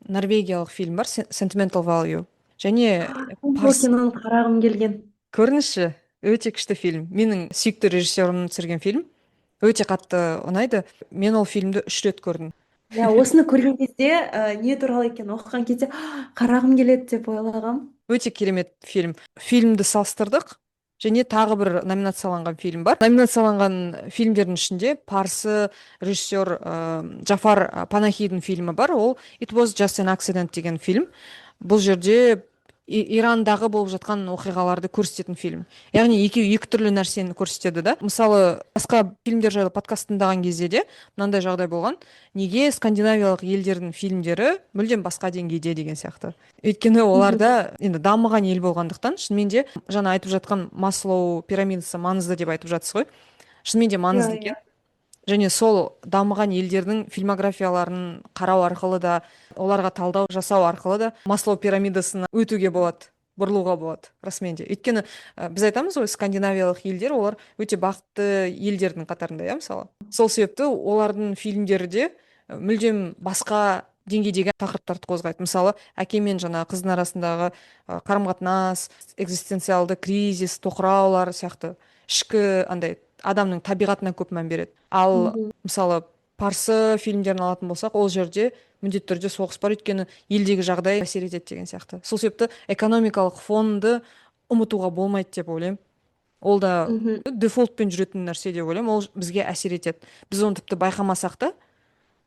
норвегиялық фильм бар, Sentimental Value. Және Сол киноны қарағым келген. көріңізші, өте күшті фильм. Менің сүйікті режиссерімнің түсірген фильм. Өте қатты ұнайды. Мен ол фильмді 3 рет көрдім. Иә, осыны көрген кезде не туралы екенін оқыған кезде қарағым келеді деп ойлағам. Өте керемет фильм. Фильмді салыстырдық, және тағы бір номинацияланған фильм бар. Номинацияланған фильмдердің ішінде парсы режиссер Джафар Панахидің фильмі бар. Ол It was just an accident деген фильм. Бұл жерде Ирандағы болып жатқан оқиғаларды көрсететін фильм. Яғни екеуі екі түрлі нәрсені көрсетеді да. Мысалы, басқа фильмдер жайлы подкаст тыңдаған кезде де мынандай жағдай болған. Неге скандинавиялық елдердің фильмдері мүлдем басқа деңгейде деген сияқты. Өйткені оларда енді дамыған ел болғандықтан, шынымен де жаңа айтып жатқан Маслоу пирамидасы маңызды деп айтып жатсыз ғой. Шынымен де Иә, маңызды иә. екен. Және сол дамыған елдердің фильмографияларын қарау арқылы да, оларға талдау жасау арқылы да Маслоу пирамидасына өтуге болады, бұрылуға болады, расымен де. Өйткені біз айтамыз ғой, скандинавиялық елдер, олар өте бақытты елдердің қатарында, иә, мысалы. Сол себепті олардың фильмдері де мүлдем басқа деңгейдегі тақырыптарды қозғайды. Мысалы, әке мен жаңа қыздың арасындағы қарым-қатынас, экзистенциалды кризис, тоқыраулар сияқты ішкі андай адамның табиғатына көп мән береді. Ал Мгм. мысалы парсы фильмдерін алатын болсақ, ол жерде міндетті түрде соғыс бар, өйткені елдегі жағдай әсер етеді деген сияқты. Сол себепті экономикалық фонды ұмытуға болмайды деп ойлаймын. Ол да Мгм. дефолтпен жүретін нәрсе деп ойлаймын. Ол бізге әсер етеді. Біз оны тіпті байқамасақ та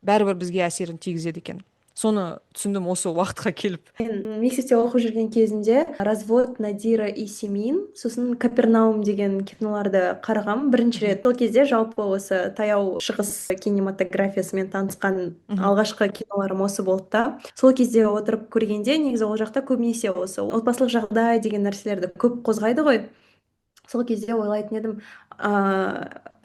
бәрібір бізге әсерін тигізеді екен. Соны түсіндім осы уақытқа келіп. Мен мектепте оқып жүрген кезінде развод Надира и Семин, сосын Капернаум деген киноларды қарағам бірінші Мгм. рет. Сол кезде жалпы осы таяу шығыс кинематографиясымен танысқан Мгм. алғашқы киноларым осы болды да. Сол кезде отырып көргенде негізі ол жақта көбінесе осы отбасылық жағдай деген нәрселерді көп қозғайды ғой. Сол кезде ойлайтын едім,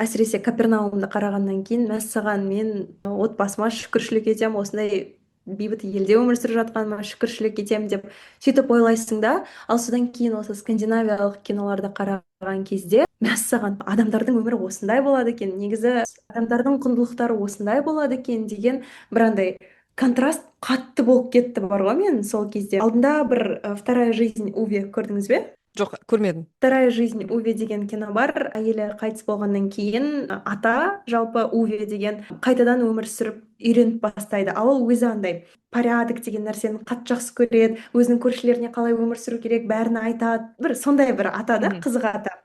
әсіресе Капернаумды қарағаннан кейін, мәссаған, мен отбасыма шүкіршілік етемін, осындай бейбіт елде өмір сүріп жатқаныма шүкіршілік етемін деп сөйтіп ойлайсың да. Ал содан кейін осы скандинавиялық киноларды қараған кезде, мәссаған, адамдардың өмірі осындай болады екен, негізі адамдардың құндылықтары осындай болады екен деген бір андай контраст қатты болып кетті бар ғой мен сол кезде. Алдында бір «Вторая жизнь Уве» көрдіңіз бе? Жоқ, көрмедім. «Вторая жизнь Уве» деген кино бар. Әйелі қайтыс болғаннан кейін ата, жалпы Уве деген, қайтадан өмір сүріп үйреніп бастайды. Ал ол өзі андай порядок деген нәрсені қатты жақсы көреді, өзінің көршілеріне қалай өмір сүру керек бәрін айтады. Бір сондай бір ата да, Мгм. қызық ата.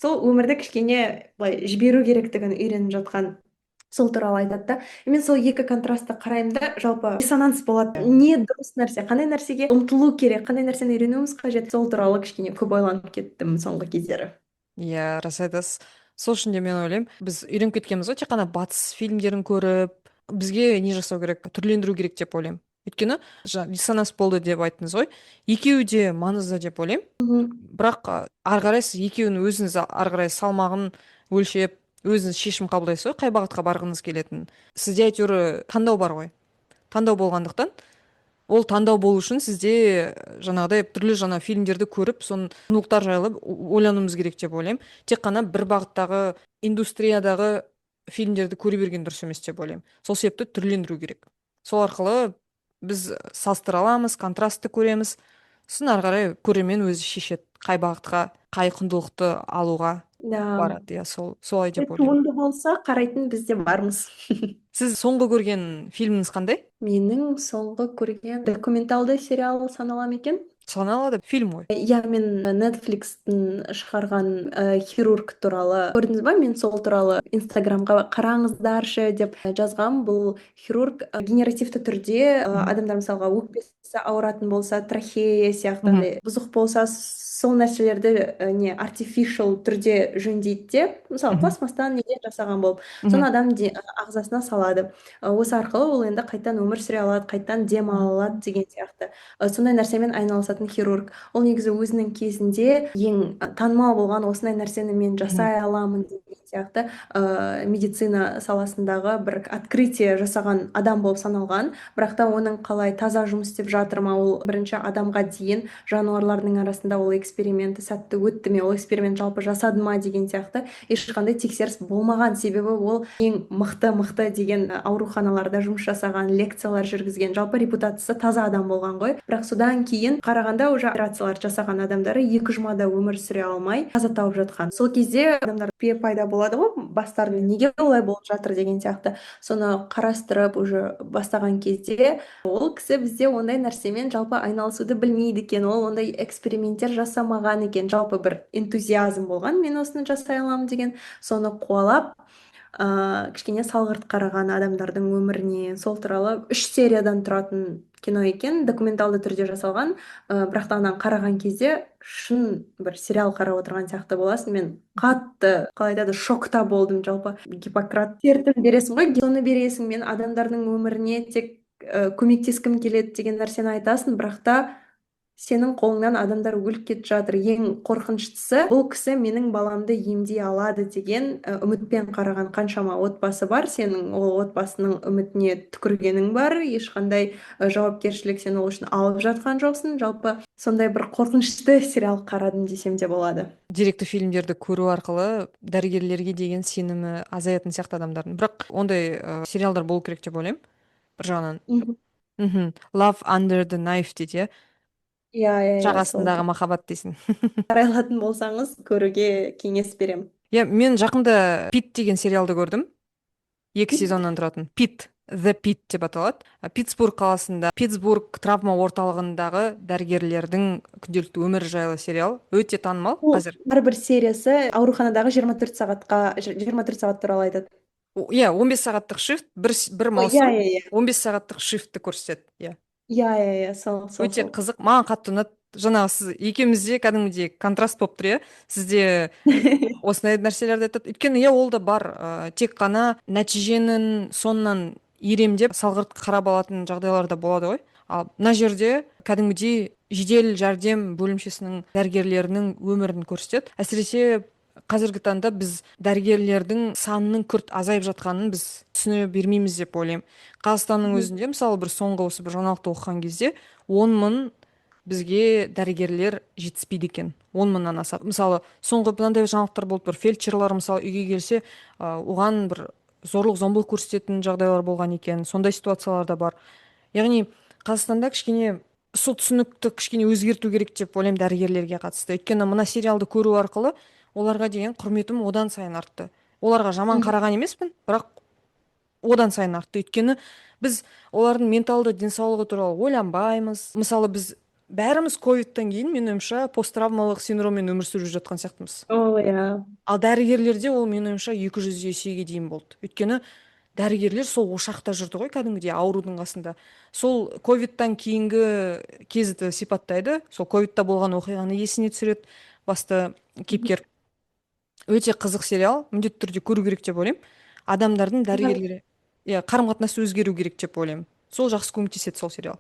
Сол өмірді кішкене былай жіберу керектігін үйреніп жатқан, сол туралы айтады да. Мен сол екі контрастты қараймын да, жалпы диссонанс болады. Не дұрыс нәрсе, қандай нәрсеге ұмтылу керек, қандай нәрсені үйренуіміз қажет, сол туралы кішкене көп ойланып кеттім соңғы кездері. Иә, рас айтасыз. Сол үшін де мен ойлаймын, біз үйреніп кеткенбіз ғой, тек қана батыс фильмдерін көріп, бізге не жасау керек, түрлендіру керек деп ойлаймын. Өйткені диссонанс болды деп айттыңыз ғой, екеуі де маңызды деп ойлаймын. Мгм. Бірақ ары қарай сіз екеуінің өзіңіз ары қарай салмағын өлшеп, өзіңіз шешім қабылдайсыз ғой, қай бағытқа барғыңыз келетінін. Сізде әйтеуір таңдау бар ғой. Таңдау болғандықтан ол таңдау болу үшін сізде жаңағыдай түрлі жаңа фильмдерді көріп, соның құндылықтар жайлы ойлануымыз керек деп ойлаймын. Тек қана бір бағыттағы индустриядағы фильмдерді көре берген дұрыс емес деп ойлаймын. Сол себепті түрлендіру керек. Сол арқылы біз салыстыра аламыз, контрастты көреміз. Сосын ары қарай көрермен өзі шешеді, қай бағытқа, қай құндылықты алуға Да. барады. Иә, солай деп ойлаймын. Туынды болса қарайтын біз де бармыз. Сіз соңғы көрген фильміңіз қандай? Менің соңғы көрген документалды сериал санала ма екен? саналады, фильм ғой. иә, мен Netflixтің шығарған хирург туралы көрдіңіз ба? Мен сол туралы Инстаграмға қараңыздаршы деп жазғам. Бұл хирург генеративті түрде Мгм. адамдар мысалға өкпесі ауыратын болса, трахея сияқты Мгм. андай бұзық болса, сол нәрселерді не артифишал түрде жөндейді де, мысалы Мгм. пластмастан неден жасаған болып, Мгм. соны ағзасына салады. Осы арқылы ол енді қайттан өмір сүре алады, қайттан дем ала Мгм. алады деген сияқты. Сондай нәрсемен айналысатын хирург. Ол негізі өзінің кезінде ең танымал болған осындай нәрсені мен Мгм. жасай аламын деген сияқты медицина саласындағы бір открытие жасаған адам болып саналған. Бірақ та оның қалай таза жұмыс істеп жатыр ма, ол бірінші адамға дейін жануарлардың арасында ол эксперименті сәтті өтті ме, ол эксперимент жалпы жасады ма деген сияқты ешқандай тексеріс болмаған. Себебі ол ең мықты деген ауруханаларда жұмыс жасаған, лекциялар жүргізген, жалпы репутациясы таза адам болған ғой. Бірақ содан кейін қарағанда уже операциялар жасаған адамдары 2 жұмада өмір сүре алмай қаза тауып жатқан. Сол кезде адамдар пайда болады ғой, бастарында неге олай болып жатыр деген сияқты. Соны қарастырып уже бастаған кезде ол кісі бізде ондай нәрсемен жалпы айналысуды білмейді екен, ол ондай эксперименттер жасамаған екен, жалпы бір энтузиазм болған, мен осыны жасай аламын деген. Соны қуалап кішкене салғырт қараған адамдардың өміріне. Сол туралы 3 сериядан тұратын кино екен, документалды түрде жасалған. Бірақ та анан қараған кезде шын бір сериал қарап отырған сияқты боласың. Мен қатты, қалай айтады, шокта болдым. Жалпы Гиппократ сертін бересің ғой, соны бересің, мен адамдардың өміріне тек көмектескім келеді деген нәрсені айтасың, бірақ та сенің қолыңнан адамдар өліп кетіп жатыр. Ең қорқыныштысы, бұл кісі менің баламды емдей алады деген үмітпен қараған қаншама отбасы бар. Сенің ол отбасының үмітіне түкіргенің бар, ешқандай жауапкершілік сен ол үшін алып жатқан жоқсың. Жалпы сондай бір қорқынышты сериал қарадым десем де болады. Деректі фильмдерді көру арқылы дәрігерлерге деген сенімі азаятын сияқты адамдардың. Бірақ ондай сериалдар болу керек деп ойлаймын, бір жағынан. Мгм. Мхм. Love Under the Knife дейді, иә. Иә, иә, иә, сол. Жағасындағы махаббат дейсің. Қарай алатын болсаңыз көруге кеңес беремін. Иә, мен жақында Пит деген сериалды көрдім. 2 Пит? сезоннан тұратын. Пит, The Pit деп аталады. Питтсбург қаласында, Питтсбург травма орталығындағы дәрігерлердің күнделікті өмірі жайлы сериал. Өте танымал Ол қазір. әрбір сериясы ауруханадағы 24 сағат туралы айтады. Иә, 15 сағаттық шифт, бір Ой, иә, маусым иә, иә. 15 сағаттық шифтті көрсетеді. Иә. Иә, иә, иә, сол. Өте қызық. Маған қатты ұнады. Жаңағы сіз екеумізде кәдімгідей контраст болып тұр, иә. Сізде осындай нәрселерді айтады. Өйткені иә, ол да бар. Тек қана нәтиженің соңынан иремдеп салғырт қарап алатын жағдайлар да болады ғой. Ал мына жерде кәдімгідей жедел жәрдем бөлімшесінің дәрігерлерінің өмірін көрсетеді. Әсіресе қазіргі таңда біз дәрігерлердің санының күрт азайып жатқанын біз түсіне бермейміз деп ойлаймын. Қазақстанның Мгм. өзінде мысалы бір соңғы осы бір жаңалықты оқыған кезде 10 мың бізге дәрігерлер жетіспейді екен. 10 мыңнан аса. Мысалы, соңғы мынандай жаңалықтар болып тұр. Фельдшерлар мысалы үйге келсе, оған бір зорлық зомбылық көрсететін жағдайлар болған екен. Сондай ситуациялар да бар. Яғни Қазақстанда кішкене сол түсінікті кішкене өзгерту керек деп ойлаймын дәрігерлерге қатысты. Өйткені мына сериалды көру арқылы оларға деген құрметім одан сайын артты. Оларға жаман Мгм. қараған емеспін, бірақ одан сайын артты. Өйткені біз олардың менталды денсаулығы туралы ойланбаймыз. Мысалы, біз бәріміз ковидтан кейін, менің ойымша, посттравмалық синдроммен өмір сүріп жатқан сияқтымыз. О, иә. Ал дәрігерлерде ол менің ойымша 200 есеге дейін болды. Өйткені дәрігерлер сол ошақта жүрді ғой, кәдімгідей аурудың қасында. Сол ковидтан кейінгі кезді сипаттайды. Сол ковидта болған оқиғаны есіне түсіреді басты кейіпкер. Өте қызық сериал, міндетті түрде көру керек деп ойлаймын. Адамдардың дәрігерлері, иә, қарым қатынасы өзгеру керек деп ойлаймын. Сол жақсы көмектеседі сол сериал.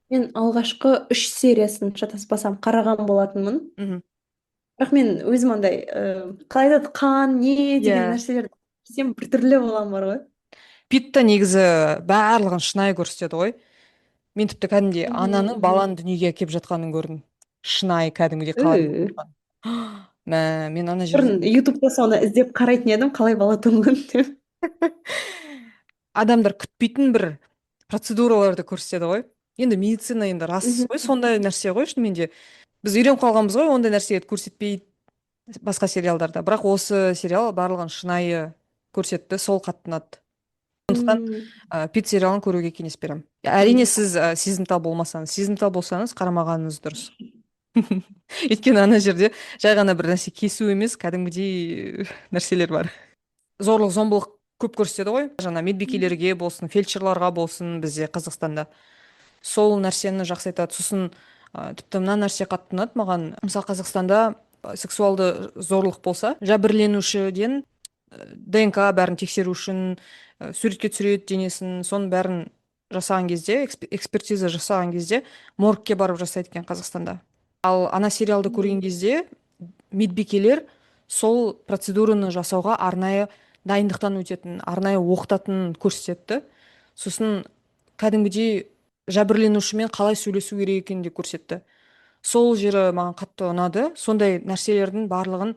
Мен алғашқы 3 сериясын шатаспасам қараған болатынмын. Мхм. Бірақ мен өзім андай, қалай айтады, қан не деген Иә. нәрселерді көрсем біртүрлі боламын, бар ғой. Питта негізі барлығын шынайы көрсетеді ғой. Мен тіпті кәдімгідей ананың Мгм. баланы дүниеге әкеліп жатқанын көрдім. Шынайы кәдімгідей қалай болып Ү. жатқанын. Мә, мен ана жерде Бұрын ютубта соны іздеп қарайтын едім, қалай бала туылған деп. адамдар күтпейтін бір процедураларды көрсетеді ғой. Енді медицина енді рас Мгм. ғой, сондай нәрсе ғой шынымен де. Біз үйреніп қалғанбыз ғой ондай нәрсеге көрсетпейді басқа сериалдарда. Бірақ осы сериал барлығын шынайы көрсетті, сол қатты ұнады. сондықтан М. пит сериалын көруге кеңес беремін. Әрине сіз сезімтал болмасаңыз, сезімтал болсаңыз қарамағаныңыз дұрыс. Өйткені ана жерде жай ғана бір нәрсе кесу емес, кәдімгідей нәрселер бар. Зорлық зомбылық көп көрсетеді ғой, жаңа медбикелерге болсын, фельдшерларға болсын бізде Қазақстанда. Сол нәрсені жақсы айтады. Сосын тіпті мына нәрсе қатты ұнады маған. Мысалы Қазақстанда сексуалды зорлық болса, жәбірленушіден ДНК бәрін тексеру үшін суретке түсіреді денесін, соның бәрін жасаған кезде, экспертиза жасаған кезде моргке барып жасайды екен Қазақстанда. Ал ана сериалды көрген кезде медбикелер сол процедураны жасауға арнайы дайындықтан өтетін, арнайы оқытатынын көрсетті. Сосын кәдімгідей жәбірленушімен қалай сөйлесу керек екенін де көрсетті. Сол жері маған қатты ұнады. Сондай нәрселердің барлығын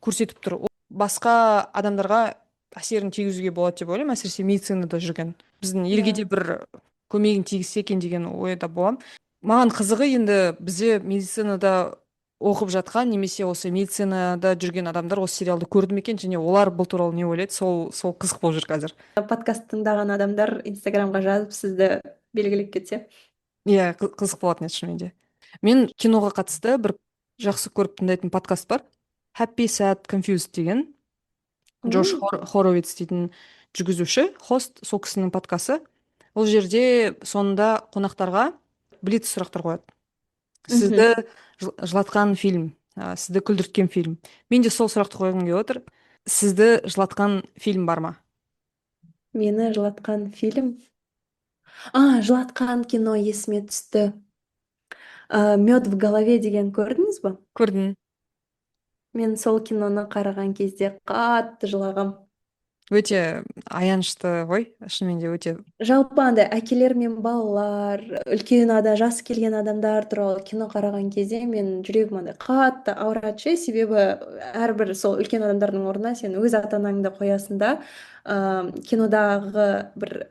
көрсетіп тұр. Ол басқа адамдарға әсерін тигізуге болады деп ойлаймын, әсіресе медицинада жүрген. Біздің елге де Иә. бір көмегін тигізсе екен деген ойда боламын. Маған қызығы енді бізде медицинада оқып жатқан немесе осы медицинада жүрген адамдар осы сериалды көрді ме екен, және олар бұл туралы не ойлайды, сол қызық болып жүр қазір. Подкаст тыңдаған адамдар Инстаграмға жазып сізді белгілеп кетсе. Иә, қызық болатын еді шынымен де. Мен киноға қатысты бір жақсы көріп тыңдайтын подкаст бар. Happy, Sad, Confused деген. Джош М. Хоровиц дейтін жүргізуші, хост, сол кісінің подкасты. Ол жерде соңында қонақтарға блиц сұрақтар қояды. Мгм. Сізді жылатқан фильм, сізді күлдірткен фильм. Мен де сол сұрақты қойғым келіп отыр. Сізді жылатқан фильм бар ма? Мені жылатқан фильм. Жылатқан кино есіме түсті. Мед в голове деген көрдіңіз ба? Көрдім. Мен сол киноны қараған кезде қатты жылағам. Өте аянышты ғой, шынымен де өте. Жалпы андай әкелер мен балалар, жасы келген адамдар туралы кино қараған кезде мен жүрегім андай қатты ауырады ше, себебі әрбір сол үлкен адамдардың орнына сен өз ата анаңды қоясың да, кинодағы бір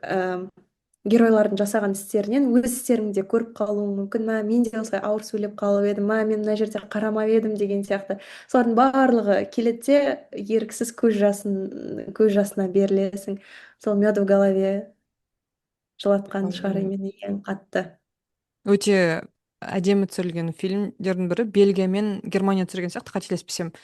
геройлардың жасаған істерінен өз істеріңді көріп қалуың мүмкін. Мен де осылай ауыр сөйлеп қалып едім, мен мына жерде қарамап едім деген сияқты. Солардың барлығы келеді де еріксіз көз жасына берілесің. Сол мед в голове жылатқан шығар мені ең қатты. Өте әдемі түсірілген фильмдердің бірі. Бельгия мен Германия түсірген сияқты, қателеспесем,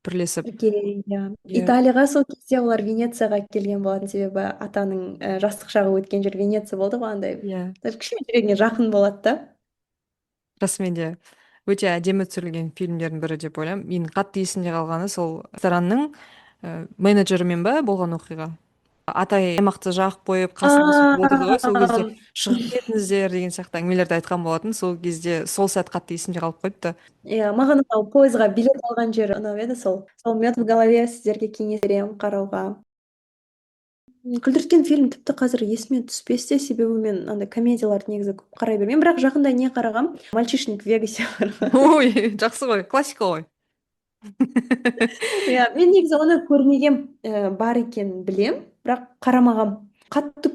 бірлесіп. Иә. Иә, Италияға сол кезде олар Венецияға келген болатын, себебі атаның жастық шағы өткен жер Венеция болды ғой, андай иә, кішкене жүрегіне жақын болады да. расымен де өте әдемі түсірілген фильмдердің бірі деп ойлаймын. Менің қатты есімде қалғаны сол ресторанның менеджерімен ба болған оқиға. Атай аймақты жағып қойып қасында сөйтіп отырды ғой, сол кезде шығып кетіңіздер деген сияқты әңгімелерді айтқан болатын. Сол кезде сол сәт қатты есімде қалып қойыпты. Иә, маған мынау пойызға билет алған жері ұнап еді сол. Сол мед в голове сіздерге кеңес беремін қарауға. Күлдірткен фильм тіпті қазір есіме түспесте, себебі мен андай комедияларды негізі көп қарай бермеймін. Бірақ жақында не қарағам? Мальчишник в Вегасе бар. Ой, жақсы ғой, классика ғой. Иә, мен негізі оны көрмегем, бар екенін білем, бірақ қарамағам. Қатты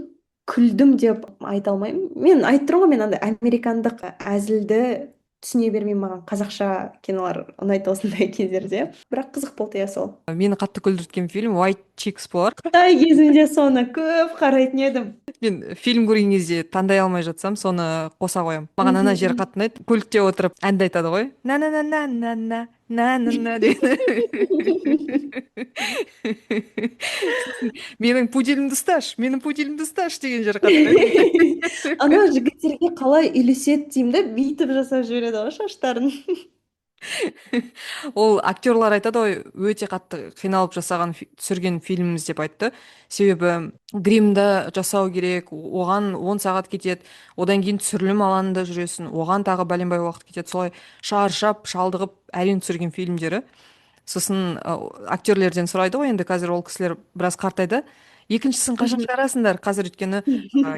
күлдім деп айта алмаймын. Мен айтып тұрмын ғой, мен андай американдық әзілді түсіне бермеймін, маған қазақша кинолар ұнайды осындай кездерде. Бірақ қызық болды, иә, сол. Мені қатты күлдірткен фильм White Chicks болар. Қытай кезінде соны көп қарайтын едім. Мен фильм көрген кезде таңдай алмай жатсам, соны қоса қоямын. Маған ана жері қатты ұнайды. Көлікте отырып әнді айтады ғой. На на на на на на на на на деген. Сосын, менің пуделімді ұсташ, менің пуделімді ұсташ деген жері қатты ұнайды. Ана жігіттерге қалай үйлеседі деймін да, бүйтіп жасап жібереді ғой шаштарын. Ол актерлар айтады ғой, өте қатты қиналып түсірген фильміміз деп айтты. Себебі гримді жасау керек, оған 10 сағат кетеді, одан кейін түсірілім алаңында жүресің, оған тағы бәленбай уақыт кетеді. Солай шаршап, шалдығып әрең түсірген фильмдері. Сосын актерлерден сұрайды ғой, енді қазір ол кісілер біраз қартайды. Екіншісін қашан шығарасыңдар? Қазір өйткені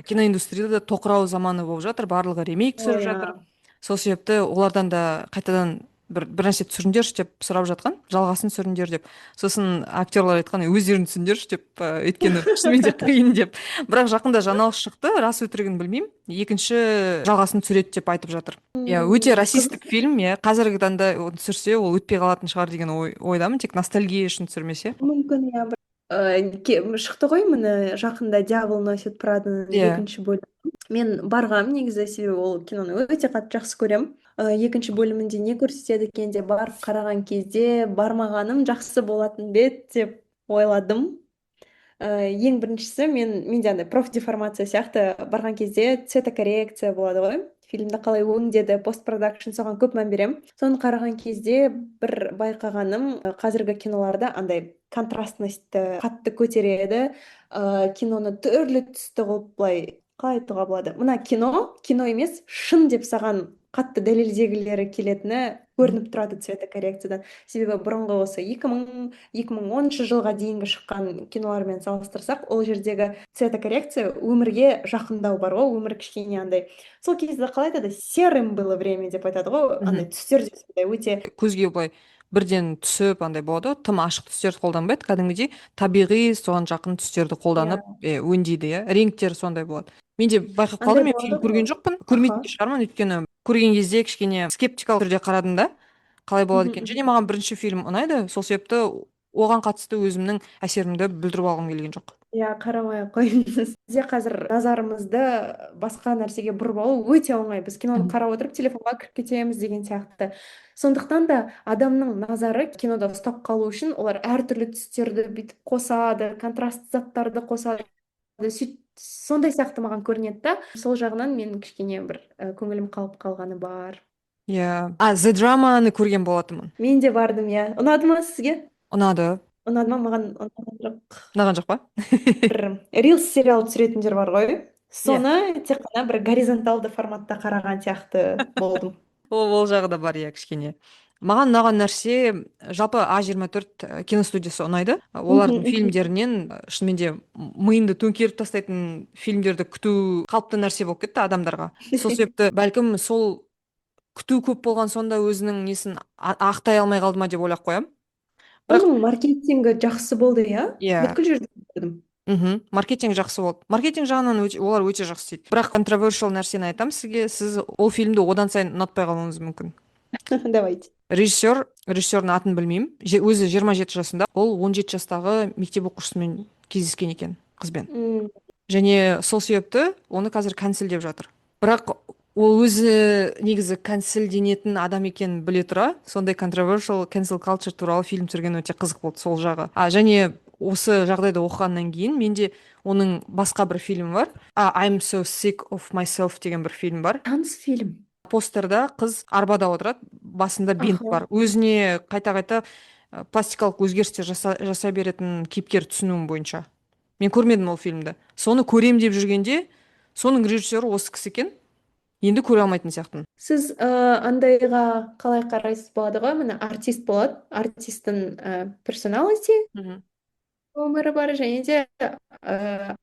киноиндустрияда тоқырау заманы болып жатыр, барлығы ремейк түсіріп жатыр. Сол себепті олардан да қайтадан бір нәрсе түсіріңдерші деп сұрап жатқан, жалғасын түсіріңдер деп. Сосын актерлар айтқан, өздерің түсіріңдерші деп, өйткені шынымен де қиын деп. Бірақ жақында жаңалық шықты, рас өтірігін білмеймін. Екінші жалғасын түсіреді деп айтып жатыр. Иә, өте расистік фильм, иә. Қазіргі таңда оны түсірсе, ол өтпей қалатын шығар деген ойдамын, тек ностальгия үшін түсірмесе. Мүмкін, иә. шықты ғой міне жақында Дьявол носит Праданың иә. екінші бөлімі. Мен барғам негізі, себебі ол киноны өте қатты жақсы көремін. Екінші бөлімінде не көрсетеді екен деп барып қараған кезде бармағаным жақсы болатын бе деп ойладым. Ең біріншісі, менде андай профдеформация сияқты барған кезде цветокоррекция болады ғой. Фильмді қалай өңдеді, постпродакшн, соған көп мән беремін. Соны қараған кезде бір байқағаным, қазіргі киноларда андай контрастностьті қатты көтереді, киноны түрлі түсті қылып былай қалай айтуға болады. Мына кино емес, шын деп саған қатты дәлелдегілері келетіні көрініп тұрады цветокоррекциядан. Себебі бұрынғы осы 2010 жылға дейінгі шыққан кинолармен салыстырсақ, ол жердегі цветокоррекция өмірге жақындау бар ғой, өмір кішкене андай. Сол кезде қалай айтады, серым было время деп айтады ғой, андай түстер де сондай өте. Көзге былай бірден түсіп андай болады ғой, тым ашық түстерді қолданбайды, кәдімгідей табиғи соған жақын түстерді қолданып өңдейді, иә, реңктері сондай болады. Мен де байқап Андай қалдым, мен фильм болады көрген ғой. жоқпын, Аха. көрмейтін де шығармын, өйткені көрген кезде кішкене скептикалық түрде қарадым да, қалай болады екен. Және маған бірінші фильм ұнайды, сол себепті оған қатысты өзімнің әсерімді білдіріп алғым келген жоқ. Иә, қарамай ақ қойыңыз. Бізде қазір назарымызды басқа нәрсеге бұрып алу өте оңай. Біз киноны Мгм. қарап отырып телефонға кіріп кетеміз деген сияқты. Сондықтан да адамның назары кинода ұстап қалу үшін олар әртүрлі түстерді бүйтіп қосады, контраст заттарды қосады. Сондай сияқты маған көрінеді да. Сол жағынан мен кішкене бір көңілім қалып қалғаны бар. Иә. The Dramаны көрген болатынмын. Мен де бардым, иә. Ұнады ма сізге? Ұнады. Ұнады ма? Маған ұнаған жоқ. Ұнаған жоқ па? Бір рилс сериал түсіретіндер бар ғой. Иә. Соны тек қана бір горизонталды форматта қараған сияқты болдым. Ол жағы да бар, иә, кішкене. Маған ұнаған нәрсе, жалпы А24 киностудиясы ұнайды. Олардың фильмдерінен шынымен де миыңды төңкеріп тастайтын фильмдерді күту қалыпты нәрсе болып кетті адамдарға. Сол себепті бәлкім сол күту көп болған сонда өзінің несін ақтай алмай қалды ма деп ойлап қоямын. Бірақ Оның маркетингі жақсы болды, иә? иә, Бүткіл жерде көрдім. маркетинг жақсы болды. Маркетинг жағынан олар өте жақсы істейді. Бірақ controversial нәрсені айтамын сізге, сіз ол фильмді одан сайын ұнатпай қалуыңыз мүмкін. Давайте. Режиссердің атын білмеймін. Өзі 27 жасында, ол 17 жастағы мектеп оқушысымен кездескен екен, қызбен. Және сол себепті оны қазір канцелдеп жатыр. Бірақ ол өзі негізі канцелденетін адам екенін біле тұра, сондай controversial cancel culture туралы фильм түсірген өте қызық болды сол жағы. Және осы жағдайды оқығаннан кейін менде оның басқа бір фильмі бар. I'm so sick of myself деген бір фильм бар. Таныс фильм. Постерда қыз арбада отырады, басында бинт бар. Өзіне қайта-қайта пластикалық өзгерістер жасай беретін кейіпкер түсінуім бойынша. Мен көрмедім ол фильмді. Соны көрем деп жүргенде, соның режиссері осы кісі екен. Енді көре алмайтын сияқтымын. Сіз андайға қалай қарайсыз? Болады ғой, міне артист болады. Артисттің персоналити өмірі бар, және де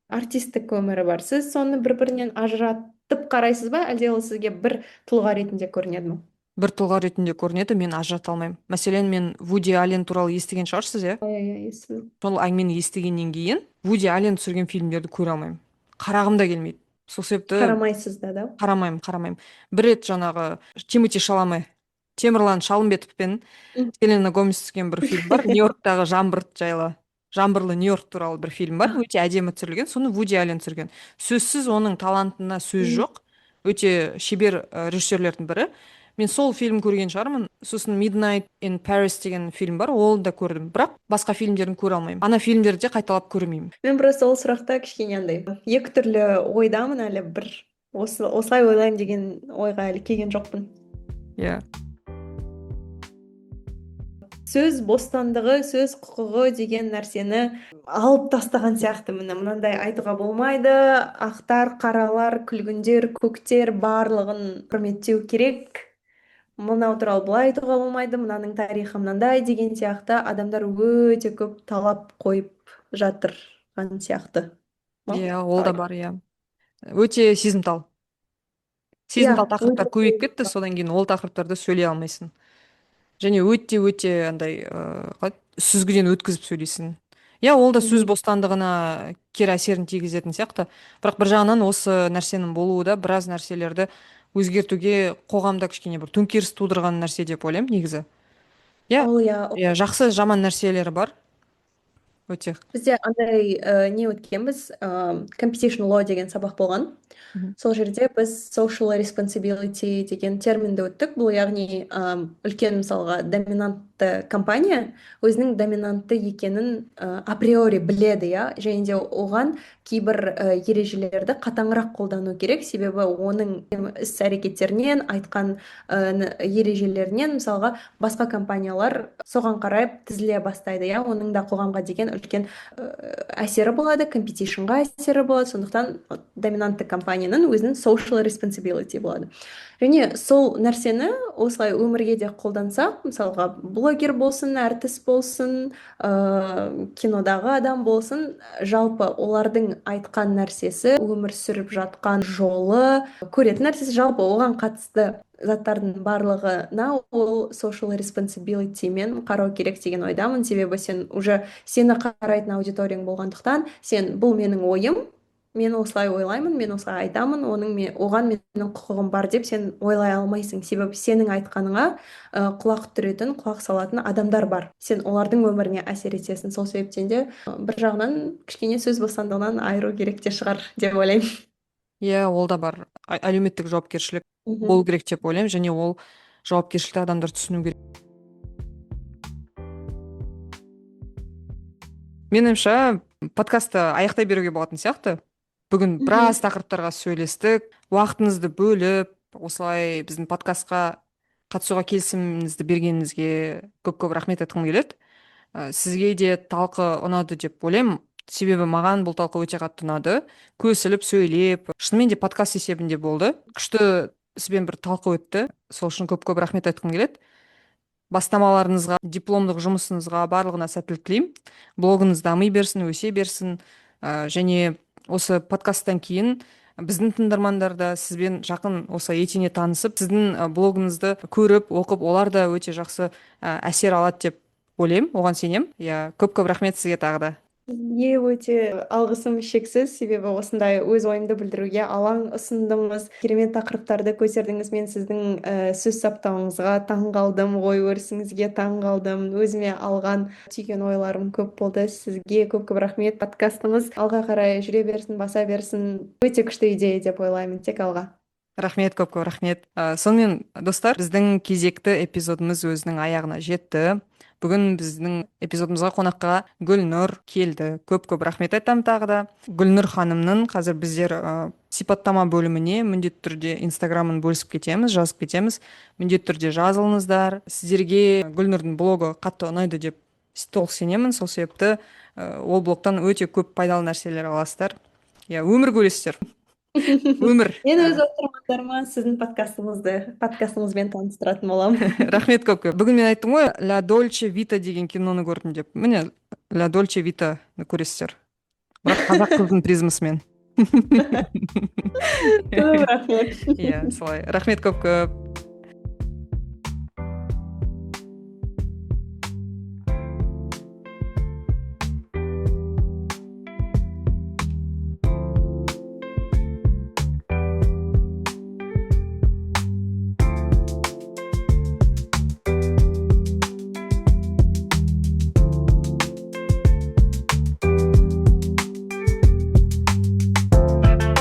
артистік өмірі бар. Сіз соны бір-бірінен ажыратып қарайсыз ба, әлде ол сізге бір тұлға ретінде көрінеді ме? Бір тұлға ретінде көрінеді, мен ажырата алмаймын. Мәселен, мен Вуди Аллен туралы естіген шығарсыз, иә? Естідім. Сол әңгімені естігеннен кейін Вуди Аллен түсірген фильмдерді көре алмаймын. Қарағым да келмейді. Сол себепті Қарамайсыз да? қарамаймын. Бір рет жаңағы Тимоти Шаламе, Темірлан Шалымбетовпен Селена Гомес түскен бір фильм бар. Нью-Йорктағы жаңбырлы Нью-Йорк туралы бір фильм бар. Өте әдемі түсірілген. Соны Вуди Аллен түсірген. Сөзсіз оның талантына сөз жоқ. Өте шебер режиссерлердің бірі. Мен сол фильм көрген шығармын. Сосын Midnight in Paris деген фильм бар, ол да көрдім. Бірақ басқа фильмдерін көре алмаймын. Ана фильмдерді қайталап көрмеймін. Мен просто ол сұрақта кішкене андай екі түрлі ойдамын әлі, бір осылай ойлаймын деген ойға әлі келген жоқпын. Иә. Сөз бостандығы, сөз құқығы деген нәрсені алып тастаған сияқты. Мынандай айтуға болмайды. Ақтар, қаралар, күлгіндер, көктер барлығын құрметтеу керек. Мынау туралы былай айтуға болмайды, мынаның тарихы мынандай деген сияқты адамдар өте көп талап қойып жатырған сияқты. Иә, ол да бар, иә. Өте сезімтал тақырыптар көбейіп кетті, содан кейін ол тақырыптарды сөйлей алмайсың. Және өте андай сүзгіден өткізіп сөйлейсің. Иә, ол да сөз бостандығына кері әсерін тигізетін сияқты. Бірақ бір жағынан осы нәрсенің болуы да біраз нәрселерді өзгертуге қоғамда кішкене бір төңкеріс тудырған нәрсе деп ойлаймын негізі. Иә, жақсы жаман нәрселері бар. өте. Бізде андай не өткенбіз, competition law деген сабақ болған. Мгм. Сол жерде біз social responsibility деген терминді өттік. Бұл яғни үлкен мысалға доминантты компания өзінің доминантты екенін априори біледі, иә, және де оған кейбір ережелерді қатаңырақ қолдану керек, себебі оның іс-әрекеттерінен айтқан ережелерінен мысалға басқа компаниялар соған қарай тізіле бастайды, иә, оның да қоғамға деген үлкен әсері болады, компетишнға әсері болады, сондықтан доминантты компанияның өзінің social responsibility болады. Және сол нәрсені осылай өмірге де қолдансақ, мысалға блогер болсын, әртіс болсын, кинодағы адам болсын, жалпы олардың айтқан нәрсесі, өмір сүріп жатқан жолы, көретін нәрсесі, жалпы оған қатысты заттардың барлығына ол social responsibility мен қарау керек деген ойдамын, себебі сен уже сені қарайтын аудиторияң болғандықтан, сен бұл менің ойым, мен осылай ойлаймын, мен осылай айтамын, оған менің құқығым бар деп сен ойлай алмайсың, себебі сенің айтқаныңа құлақ түретін, құлақ салатын адамдар бар, сен олардың өміріне әсер етесің. Сол себептен де бір жағынан кішкене сөз бостандығынан айыру керек те шығар деп ойлаймын. Иә, ол да бар. Әлеуметтік жауапкершілік Мгм. болу керек деп ойлаймын, және ол жауапкершілікті адамдар түсіну керек. Меніңше подкастты аяқтай беруге болатын сияқты. Бүгін біраз тақырыптарға сөйлестік, уақытыңызды бөліп, осылай біздің подкастқа қатысуға келісіміңізді бергеніңізге көп-көп рахмет айтқым келеді. Сізге де талқы ұнады деп ойлаймын, себебі маған бұл талқы өте қатты ұнады. Көсіліп сөйлеп, шынымен де подкаст есебінде болды. Күшті сізбен бір талқы өтті. Сол үшін көп-көп рахмет айтқым келеді. Бастамаларыңызға, дипломдық жұмысыңызға барлығына сәттілік тілеймін. Блогыңыз дами берсін, өсе берсін. Және осы подкасттан кейін біздің тыңдармандар да сізбен жақын осылай етене танысып, сіздің блогыңызды көріп, оқып, олар да өте жақсы әсер алады деп ойлаймын, оған сенемін. Иә, көп-көп рахмет сізге тағы да. Сізге өте алғысым шексіз, себебі осындай өз ойымды білдіруге алаң ұсындыңыз, керемет тақырыптарды көтердіңіз. Мен сіздің сөз саптауыңызға таң қалдым, ой өрісіңізге таң қалдым, өзіме алған түйген ойларым көп болды. Сізге көп-көп рахмет. Подкастымыз алға қарай жүре берсін, баса берсін. Өте күшті идея деп ойлаймын, тек алға. Рахмет, көп-көп рахмет. Сонымен, достар, біздің кезекті эпизодымыз өзінің аяғына жетті. Бүгін біздің эпизодымызға қонаққа Гүлнұр келді. Көп-көп рахмет айтамын тағы да. Гүлнұр ханымның қазір біздер сипаттама бөліміне міндетті түрде инстаграмын бөлісіп кетеміз, жазып кетеміз. Міндетті түрде жазылыңыздар. Сіздерге Гүлнұрдың блогы қатты ұнайды деп толық сенемін. Сол себепті ол блогтан өте көп пайдалы нәрселер аласыздар. Иә, өмір көресіздер. Өмір. Мен өз оқырмандарыма сіздің подкастыңызбен таныстыратын боламын. Рахмет көп. Бүгін мен айттым ғой, Ля Дольче Вита деген киноны көрдім деп. Міне, Ля Дольче Витаны көресіздер. Бірақ қазақ қыздың призмасымен. Көп рахмет. Иә, солай. Рахмет көп.